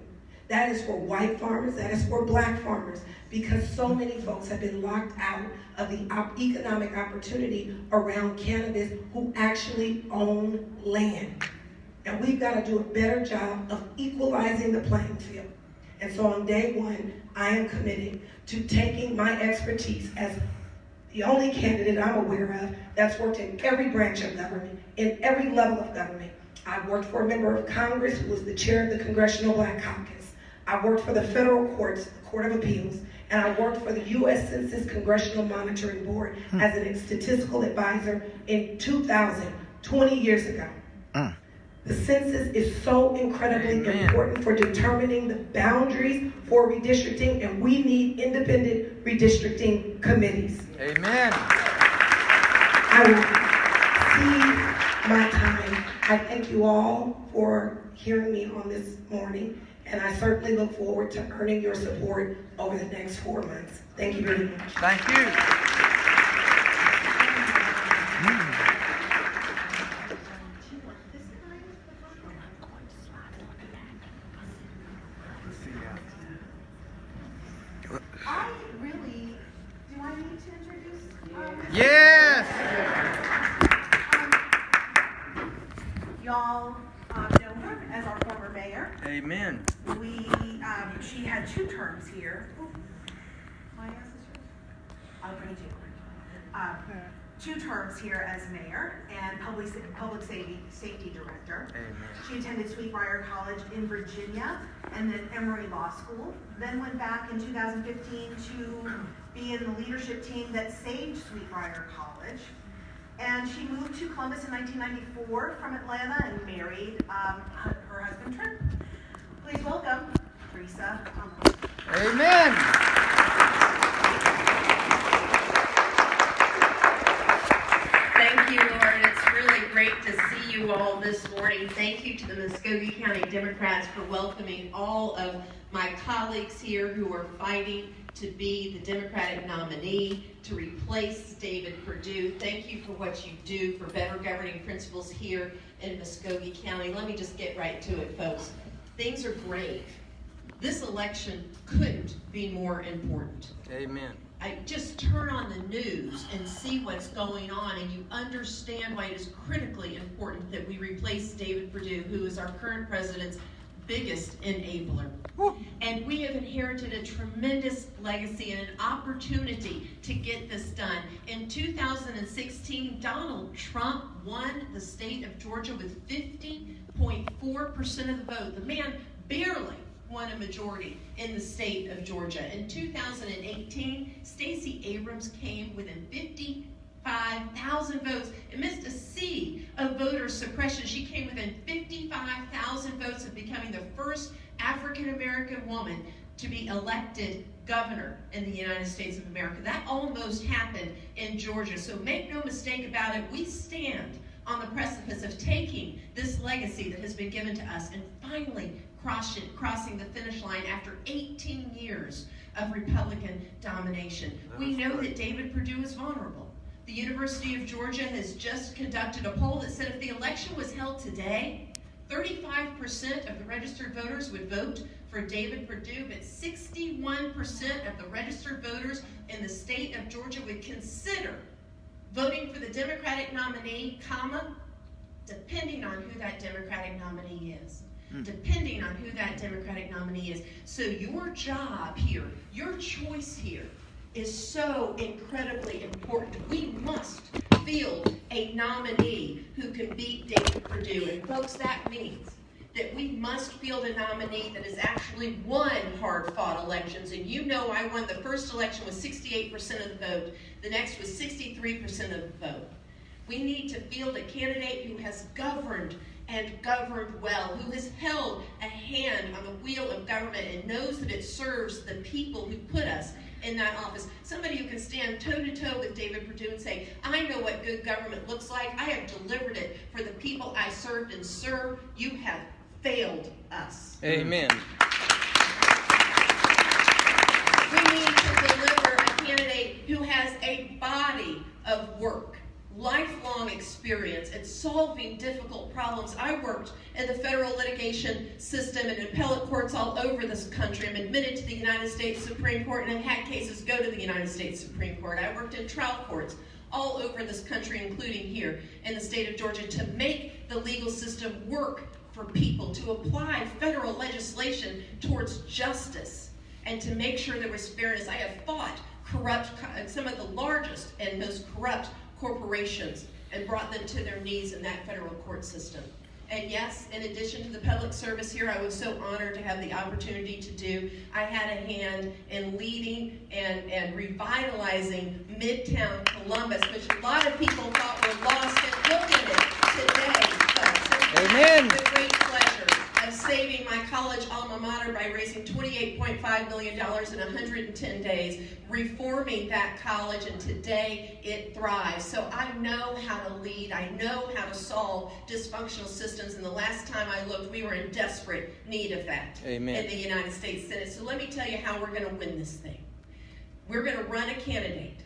That is for white farmers, that is for black farmers, because so many folks have been locked out of the economic opportunity around cannabis who actually own land. And we've got to do a better job of equalizing the playing field. And so on day one, I am committed to taking my expertise as the only candidate I'm aware of that's worked in every branch of government, in every level of government. I've worked for a member of Congress who was the chair of the Congressional Black Caucus. I worked for the federal courts, the Court of Appeals, and I worked for the U.S. Census Congressional Monitoring Board as a statistical advisor in 2000, 20 years ago. The census is so incredibly important for determining the boundaries for redistricting, and we need independent redistricting committees. Amen. I will see my time. I thank you all for hearing me on this morning. And I certainly look forward to earning your support over the next 4 months. Thank you very much. Thank you. Do I need to introduce? Yes. Y'all know her as our former mayor. Amen. She had 2 terms here. My sister? I'll bring you. 2 terms here as mayor and public safety director. Amen. She attended Sweetbriar College in Virginia and then Emory Law School. Then went back in 2015 to be in the leadership team that saved Sweetbriar College. And she moved to Columbus in 1994 from Atlanta and married her husband, Trent. Please welcome Teresa. Amen. Thank you, Lord. It's really great to see you all this morning. Thank you to the Muskogee County Democrats for welcoming all of my colleagues here who are fighting to be the Democratic nominee to replace David Perdue. Thank you for what you do for better governing principles here in Muskogee County. Let me just get right to it, folks. Things are grave. This election couldn't be more important. Amen. I just turn on the news and see what's going on, and you understand why it is critically important that we replace David Perdue, who is our current president's biggest enabler. And we have inherited a tremendous legacy and an opportunity to get this done. In 2016, Donald Trump won the state of Georgia with 50.4% of the vote. The man barely won a majority in the state of Georgia. In 2018, Stacey Abrams came within 55,000 votes. Amidst a sea of voter suppression, she came within 55,000 votes of becoming the first African-American woman to be elected governor in the United States of America. That almost happened in Georgia. So make no mistake about it, we stand on the precipice of taking this legacy that has been given to us and finally crossing the finish line after 18 years of Republican domination. We know that David Perdue is vulnerable. The University of Georgia has just conducted a poll that said if the election was held today, 35% of the registered voters would vote for David Perdue, but 61% of the registered voters in the state of Georgia would consider voting for the Democratic nominee, depending on who that Democratic nominee is. Depending on who that Democratic nominee is. So your job here, your choice here, is so incredibly important. We must field a nominee who can beat David Perdue. And folks, that means that we must field a nominee that has actually won hard-fought elections. And you know I won the first election with 68% of the vote. The next was 63% of the vote. We need to field a candidate who has governed and governed well, who has held a hand on the wheel of government and knows that it serves the people who put us in that office. Somebody who can stand toe-to-toe with David Perdue and say, I know what good government looks like. I have delivered it for the people I served and serve. You have failed us. Amen. We need to deliver a candidate who has a body of work, lifelong experience at solving difficult problems. I worked in the federal litigation system and in appellate courts all over this country. I'm admitted to the United States Supreme Court and I've had cases go to the United States Supreme Court. I worked in trial courts all over this country, including here in the state of Georgia, to make the legal system work for people, to apply federal legislation towards justice, and to make sure there was fairness. I have fought some of the largest and most corrupt corporations and brought them to their knees in that federal court system. And yes, in addition to the public service here, I was so honored to have the opportunity to do. I had a hand in leading and revitalizing Midtown Columbus, which a lot of people thought were lost, and look at it today, folks. Amen. The great pleasure of saving my college alma mater by raising $28.5 million in 110 days, reforming that college, and today it thrives. So I know how to lead. I know how to solve dysfunctional systems. And the last time I looked, we were in desperate need of that. Amen. In the United States Senate. So let me tell you how we're going to win this thing. We're going to run a candidate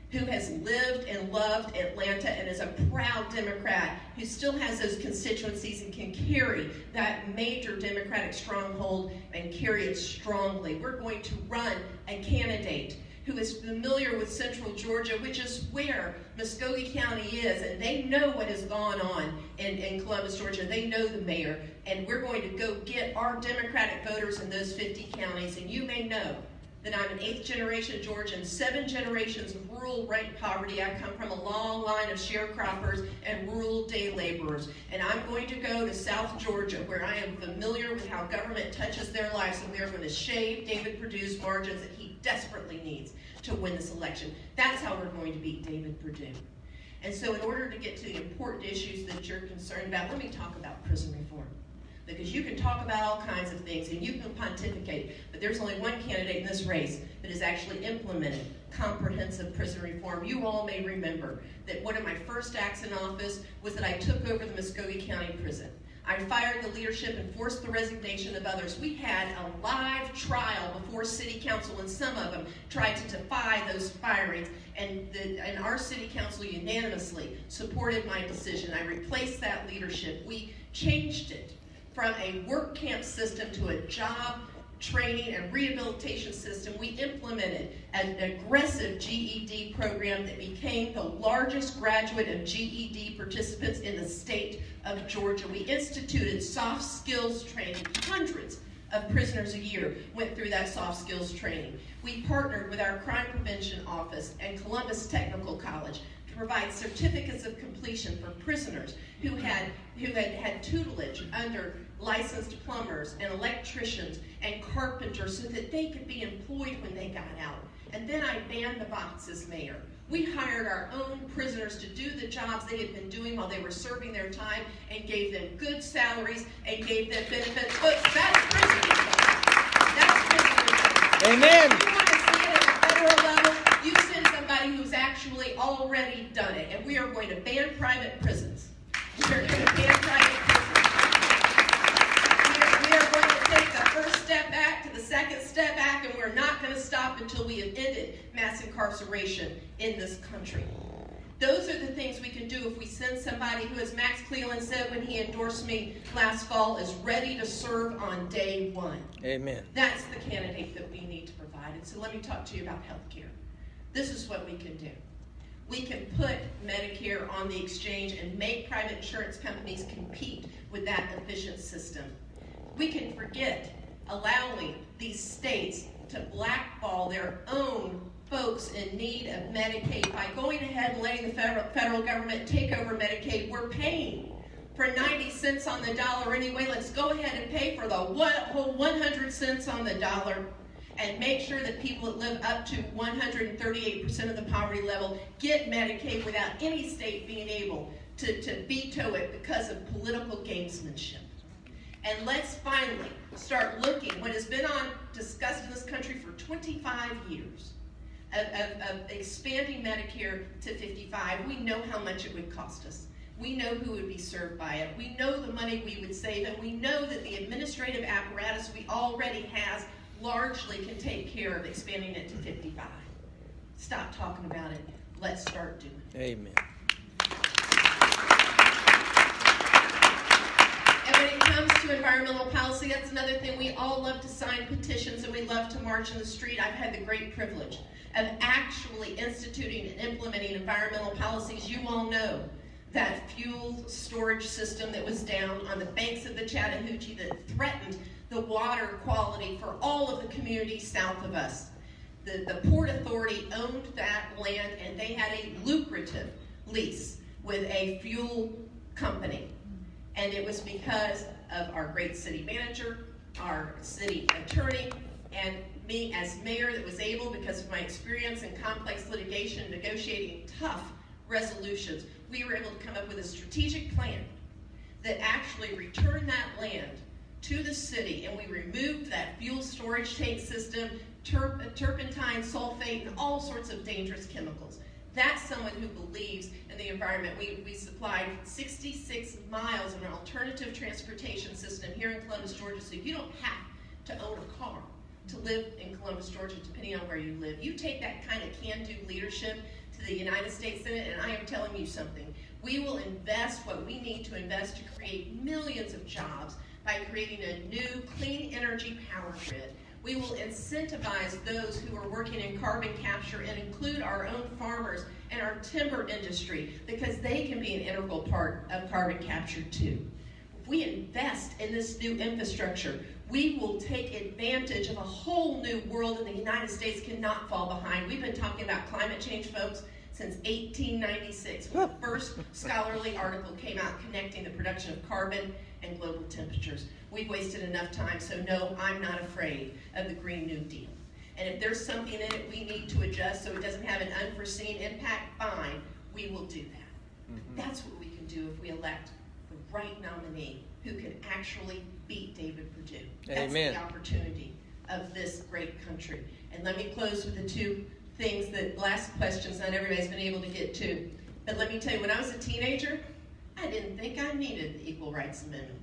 who has lived and loved Atlanta and is a proud Democrat, who still has those constituencies and can carry that major Democratic stronghold and carry it strongly. We're going to run a candidate who is familiar with Central Georgia, which is where Muskogee County is, and they know what has gone on in Columbus, Georgia. They know the mayor, and we're going to go get our Democratic voters in those 50 counties. And you may know that I'm an 8th generation Georgian, 7 generations of rural rank poverty. I come from a long line of sharecroppers and rural day laborers. And I'm going to go to South Georgia, where I am familiar with how government touches their lives, and we are going to shave David Perdue's margins that he desperately needs to win this election. That's how we're going to beat David Perdue. And so in order to get to the important issues that you're concerned about, let me talk about prison reform. Because you can talk about all kinds of things and you can pontificate, but there's only one candidate in this race that has actually implemented comprehensive prison reform. You all may remember that one of my first acts in office was that I took over the Muskogee County Prison. I fired the leadership and forced the resignation of others. We had a live trial before city council, and some of them tried to defy those firings, and our city council unanimously supported my decision. I replaced that leadership. We changed it from a work camp system to a job training and rehabilitation system. We implemented an aggressive GED program that became the largest graduate of GED participants in the state of Georgia. We instituted soft skills training. Hundreds of prisoners a year went through that soft skills training. We partnered with our crime prevention office and Columbus Technical College to provide certificates of completion for prisoners who had tutelage under licensed plumbers and electricians and carpenters so that they could be employed when they got out. And then I banned the box as mayor. We hired our own prisoners to do the jobs they had been doing while they were serving their time and gave them good salaries and gave them benefits. Folks, that's prison reform. That's prison reform. Amen. If you want to see it at the federal level, you send somebody who's actually already done it. And we are going to ban private prisons. We are going to ban private prisons. We are going to take the first step back to the second step back, and we're not going to stop until we have ended mass incarceration in this country. Those are the things we can do if we send somebody who, as Max Cleland said when he endorsed me last fall, is ready to serve on day one. Amen. That's the candidate that we need to provide. And so let me talk to you about health care. This is what we can do. We can put Medicare on the exchange and make private insurance companies compete with that efficient system. We can forget allowing these states to blackball their own folks in need of Medicaid by going ahead and letting the federal government take over Medicaid. We're paying for 90 cents on the dollar anyway. Let's go ahead and pay for the whole 100 cents on the dollar and make sure that people that live up to 138% of the poverty level get Medicaid without any state being able to veto it because of political gamesmanship. And let's finally start looking what has been discussed in this country for 25 years. Of expanding Medicare to 55, we know how much it would cost us. We know who would be served by it. We know the money we would save, and we know that the administrative apparatus we already have largely can take care of expanding it to 55. Stop talking about it. Let's start doing it. Amen. And when it comes to environmental policy, that's another thing. We all love to sign petitions and we love to march in the street. I've had the great privilege of actually instituting and implementing environmental policies. You all know that fuel storage system that was down on the banks of the Chattahoochee that threatened the water quality for all of the communities south of us. The Port Authority owned that land, and they had a lucrative lease with a fuel company. And it was because of our great city manager, our city attorney, and me as mayor that was able, because of my experience in complex litigation, negotiating tough resolutions, we were able to come up with a strategic plan that actually returned that land to the city, and we removed that fuel storage tank system, turpentine, sulfate, and all sorts of dangerous chemicals. That's someone who believes in the environment. We supplied 66 miles of an alternative transportation system here in Columbus, Georgia, so you don't have to own a car to live in Columbus, Georgia, depending on where you live. You take that kind of can-do leadership to the United States Senate, and I am telling you something. We will invest what we need to invest to create millions of jobs by creating a new clean energy power grid. We will incentivize those who are working in carbon capture and include our own farmers and our timber industry, because they can be an integral part of carbon capture too. If we invest in this new infrastructure, we will take advantage of a whole new world, and the United States cannot fall behind. We've been talking about climate change, folks, since 1896, when the first scholarly article came out connecting the production of carbon and global temperatures. We've wasted enough time, so no, I'm not afraid of the Green New Deal. And if there's something in it we need to adjust so it doesn't have an unforeseen impact, fine, we will do that. That's what we can do if we elect the right nominee who can actually beat David Perdue. That's Amen. the opportunity of this great country. And let me close with the two things that last questions not everybody's been able to get to. But let me tell you, when I was a teenager, I didn't think I needed the Equal Rights Amendment.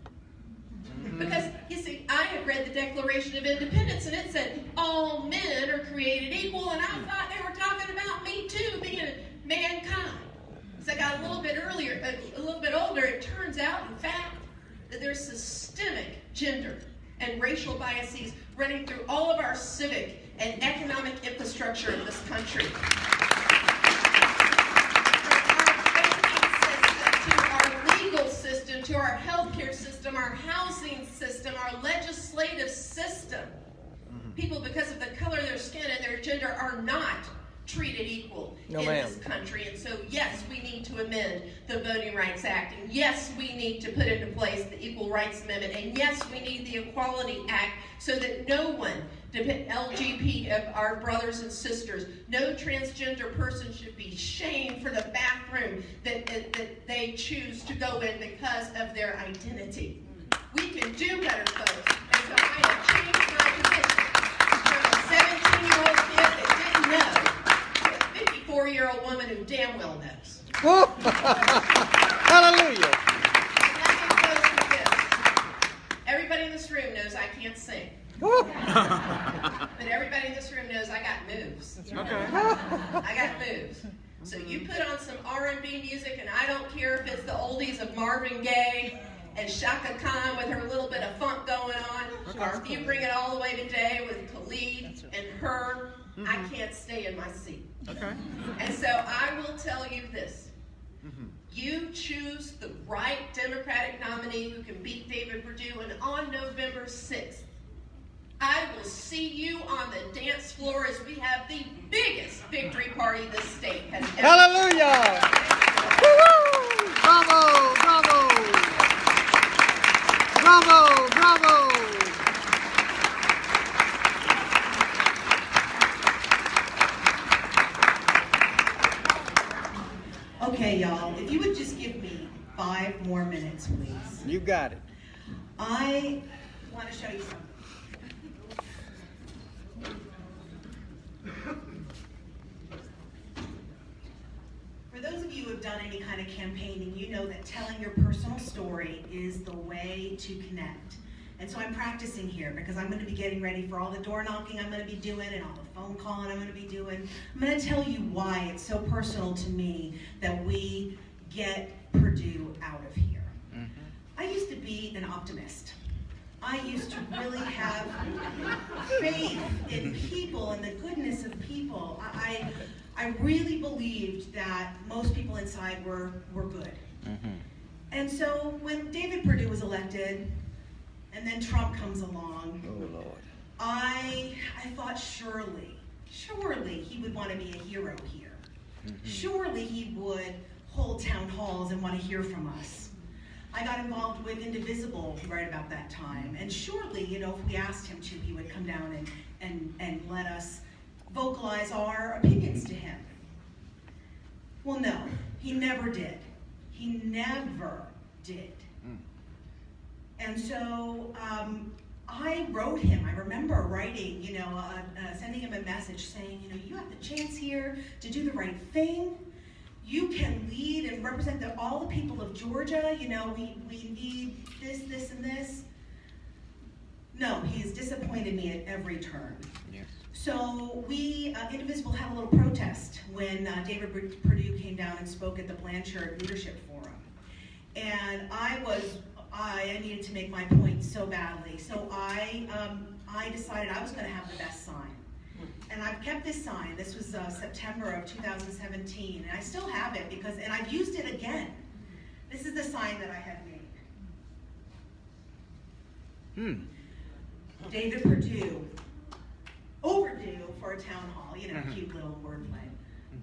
Because, you see, I had read the Declaration of Independence, and it said all men are created equal, and I thought they were talking about me too, being mankind. As I got a little bit older, it turns out, in fact, that there's systemic gender and racial biases running through all of our civic and economic infrastructure in this country. System, to our healthcare system, our housing system, our legislative system. People, because of the color of their skin and their gender, are not treated equal this country. And so, yes, we need to amend the Voting Rights Act. And yes, we need to put into place the Equal Rights Amendment. And yes, we need the Equality Act so that no one, LGBT of our brothers and sisters, no transgender person should be shamed for the bathroom that they choose to go in because of their identity. We can do better, folks. And so I have changed my position from a Hallelujah. Let me close with this. Everybody in this room knows I can't sing. But everybody in this room knows I got moves. Okay. I got moves. So you put on some R&B music, and I don't care if it's the oldies of Marvin Gaye and Shaka Khan with her little bit of funk going on, or if you bring it all the way today with Khalid and her, I can't stay in my seat. Okay. And so I will tell you this. You choose the right Democratic nominee who can beat David Perdue, and on November 6th, I will see you on the dance floor as we have the biggest victory party this state has ever. Hallelujah. Woo-hoo. Bravo, bravo. Bravo, bravo. Okay, y'all, if you would just give me 5 more minutes, please. You got it. I want to show you something. For those of you who have done any kind of campaigning, you know that telling your personal story is the way to connect. And so I'm practicing here because I'm going to be getting ready for all the door knocking I'm going to be doing and all the phone calling I'm going to be doing. I'm going to tell you why it's so personal to me that we get Perdue out of here. I used to be an optimist. I used to really have faith in people and the goodness of people. I really believed that most people inside were good. And so when David Perdue was elected, and then Trump comes along, Oh, Lord. I thought surely he would want to be a hero here. Surely he would hold town halls and want to hear from us. I got involved with Indivisible right about that time, and surely, you know, if we asked him to, he would come down and let us vocalize our opinions to him. Well, no, he never did. He never did. And so I wrote him. I remember writing, you know, sending him a message saying, you know, you have the chance here to do the right thing. You can lead and represent all the people of Georgia. You know, we need this, this, and this. No, he has disappointed me at every turn. Yes. So we, Indivisible, had a little protest when David Perdue came down and spoke at the Blanchard Leadership Forum. And I needed to make my point so badly. So I decided I was going to have the best sign. And I've kept this sign. This was September of 2017, and I still have it and I've used it again. This is the sign that I had made. David Perdue, overdue for a town hall, you know, cute little wordplay.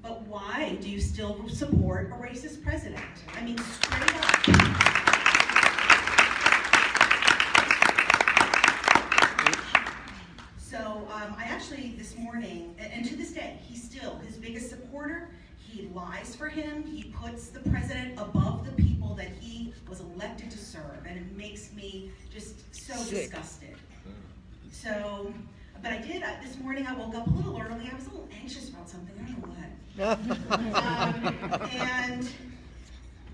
But why do you still support a racist president? I mean, straight up. So I actually, this morning, and to this day, he's still his biggest supporter. He lies for him. He puts the president above the people that he was elected to serve, and it makes me just so disgusted. So, but I did, this morning I woke up a little early. I was a little anxious about something, I don't know what. And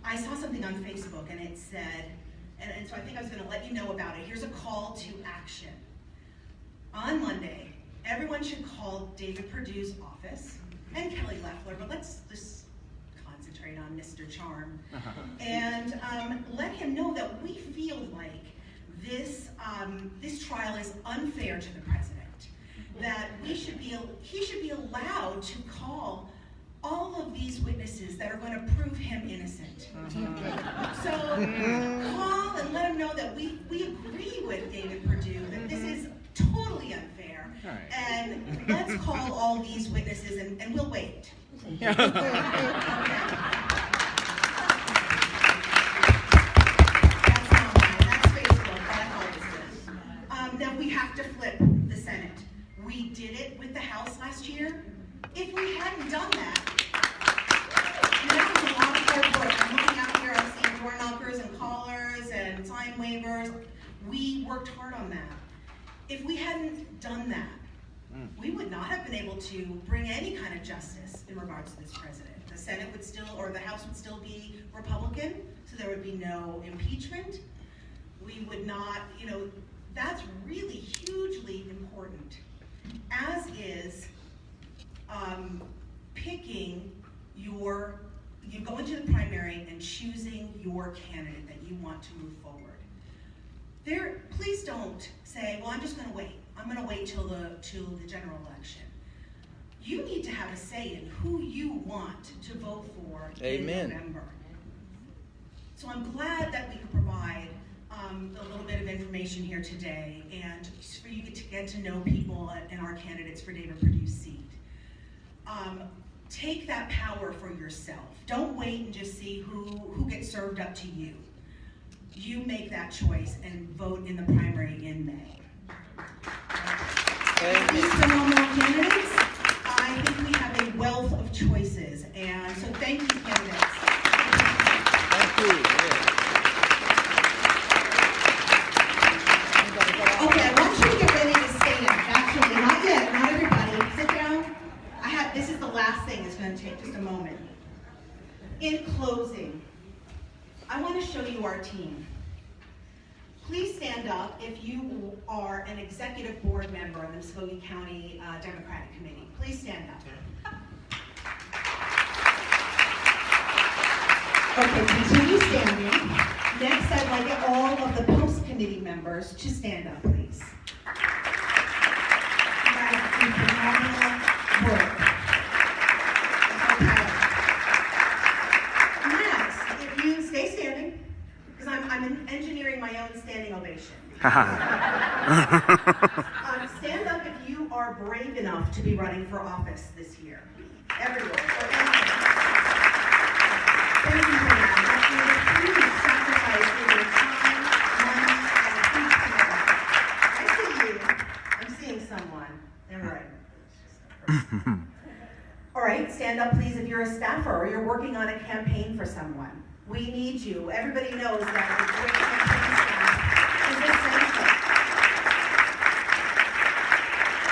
I saw something on Facebook, and it said, and so I think I was going to let you know about it. Here's a call to action. On Monday, everyone should call David Perdue's office and Kelly Loeffler, but let's just concentrate on Mr. Charm, and let him know that we feel like this trial is unfair to the president, that he should be allowed to call all of these witnesses that are going to prove him innocent. So call and let him know that we agree with David Perdue, that this is totally unfair. Right. And let's call all these witnesses and we'll wait. Okay. That's not mine, that's Facebook, but I call this. Now we have to flip the Senate. We did it with the House last year. If we hadn't done that, and that was a lot of hard work. I'm looking out here, I'm seeing door knockers and callers and sign waivers. We worked hard on that. If we hadn't done that, we would not have been able to bring any kind of justice in regards to this president. The Senate would still, or the House would still be Republican, so there would be no impeachment. We would not, that's really hugely important, as is picking you go into the primary and choosing your candidate that you want to move forward. Please don't say, well, I'm just gonna wait. I'm gonna wait till the general election. You need to have a say in who you want to vote for in November. So I'm glad that we could provide a little bit of information here today, and for you to get to know people and our candidates for David Perdue's seat. Take that power for yourself. Don't wait and just see who gets served up to you. You make that choice and vote in the primary in May. At least for no more candidates, I think we have a wealth of choices, and so thank you, candidates. Thank you. Okay, I want you to get ready to stand. Actually, not yet, not everybody. Sit down. This is the last thing. It's going to take just a moment. In closing, I want to show you our team. Please stand up if you are an executive board member of the Muskogee County Democratic Committee. Please stand up. Okay, continue standing. Next, I'd like all of the post-committee members to stand up, please. You guys do phenomenal work. Okay. Next, if you stay standing, because I'm engineering my own standing ovation. Stand up if you are brave enough to be running for office this year. Everyone. Thank you for that. That's a huge sacrifice for your time, money, and future. I see you. I'm seeing someone. They're right. All right, stand up please if you're a staffer or you're working on a campaign for someone. We need you. Everybody knows that a great campaign staff is essential.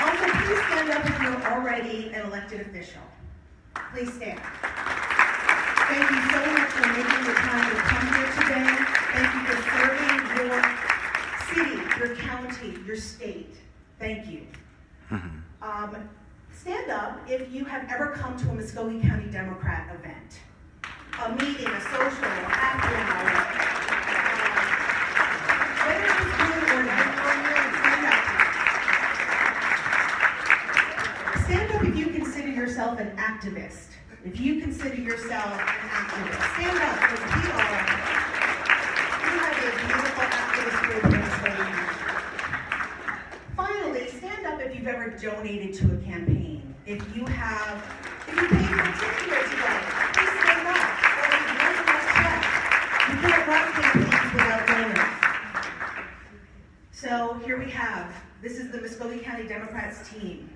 Also, please stand up if you're already an elected official. Please stand. Thank you so much for making the time to come here today. Thank you for serving your city, your county, your state. Thank you. Stand up if you have ever come to a Muskogee County Democrat event. A meeting, a social, a happy hour. Whether it's good or not, stand up if you consider yourself an activist. If you consider yourself an activist, stand up because we have a beautiful activist group in Muskogee County. Finally, stand up if you've ever donated to a campaign. If you paid for a ticket here today, please stand up. Or if you're writing a check, you can't run campaigns without donors. So here we have, this is the Muskogee County Democrats team.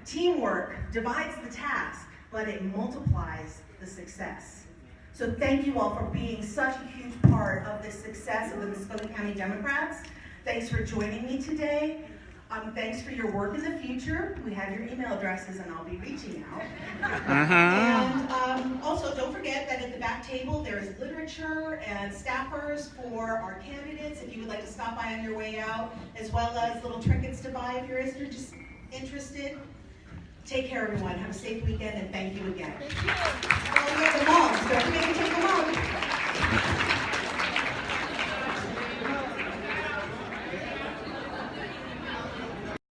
Teamwork divides the task, but it multiplies the success. So thank you all for being such a huge part of the success of the Muskogee County Democrats. Thanks for joining me today. Thanks for your work in the future. We have your email addresses and I'll be reaching out. And also don't forget that at the back table there is literature and staffers for our candidates if you would like to stop by on your way out, as well as little trinkets to buy if you're interested. Take care, everyone. Have a safe weekend, and thank you again. Thank you. Oh, we have the mugs. Don't forget to take the mug.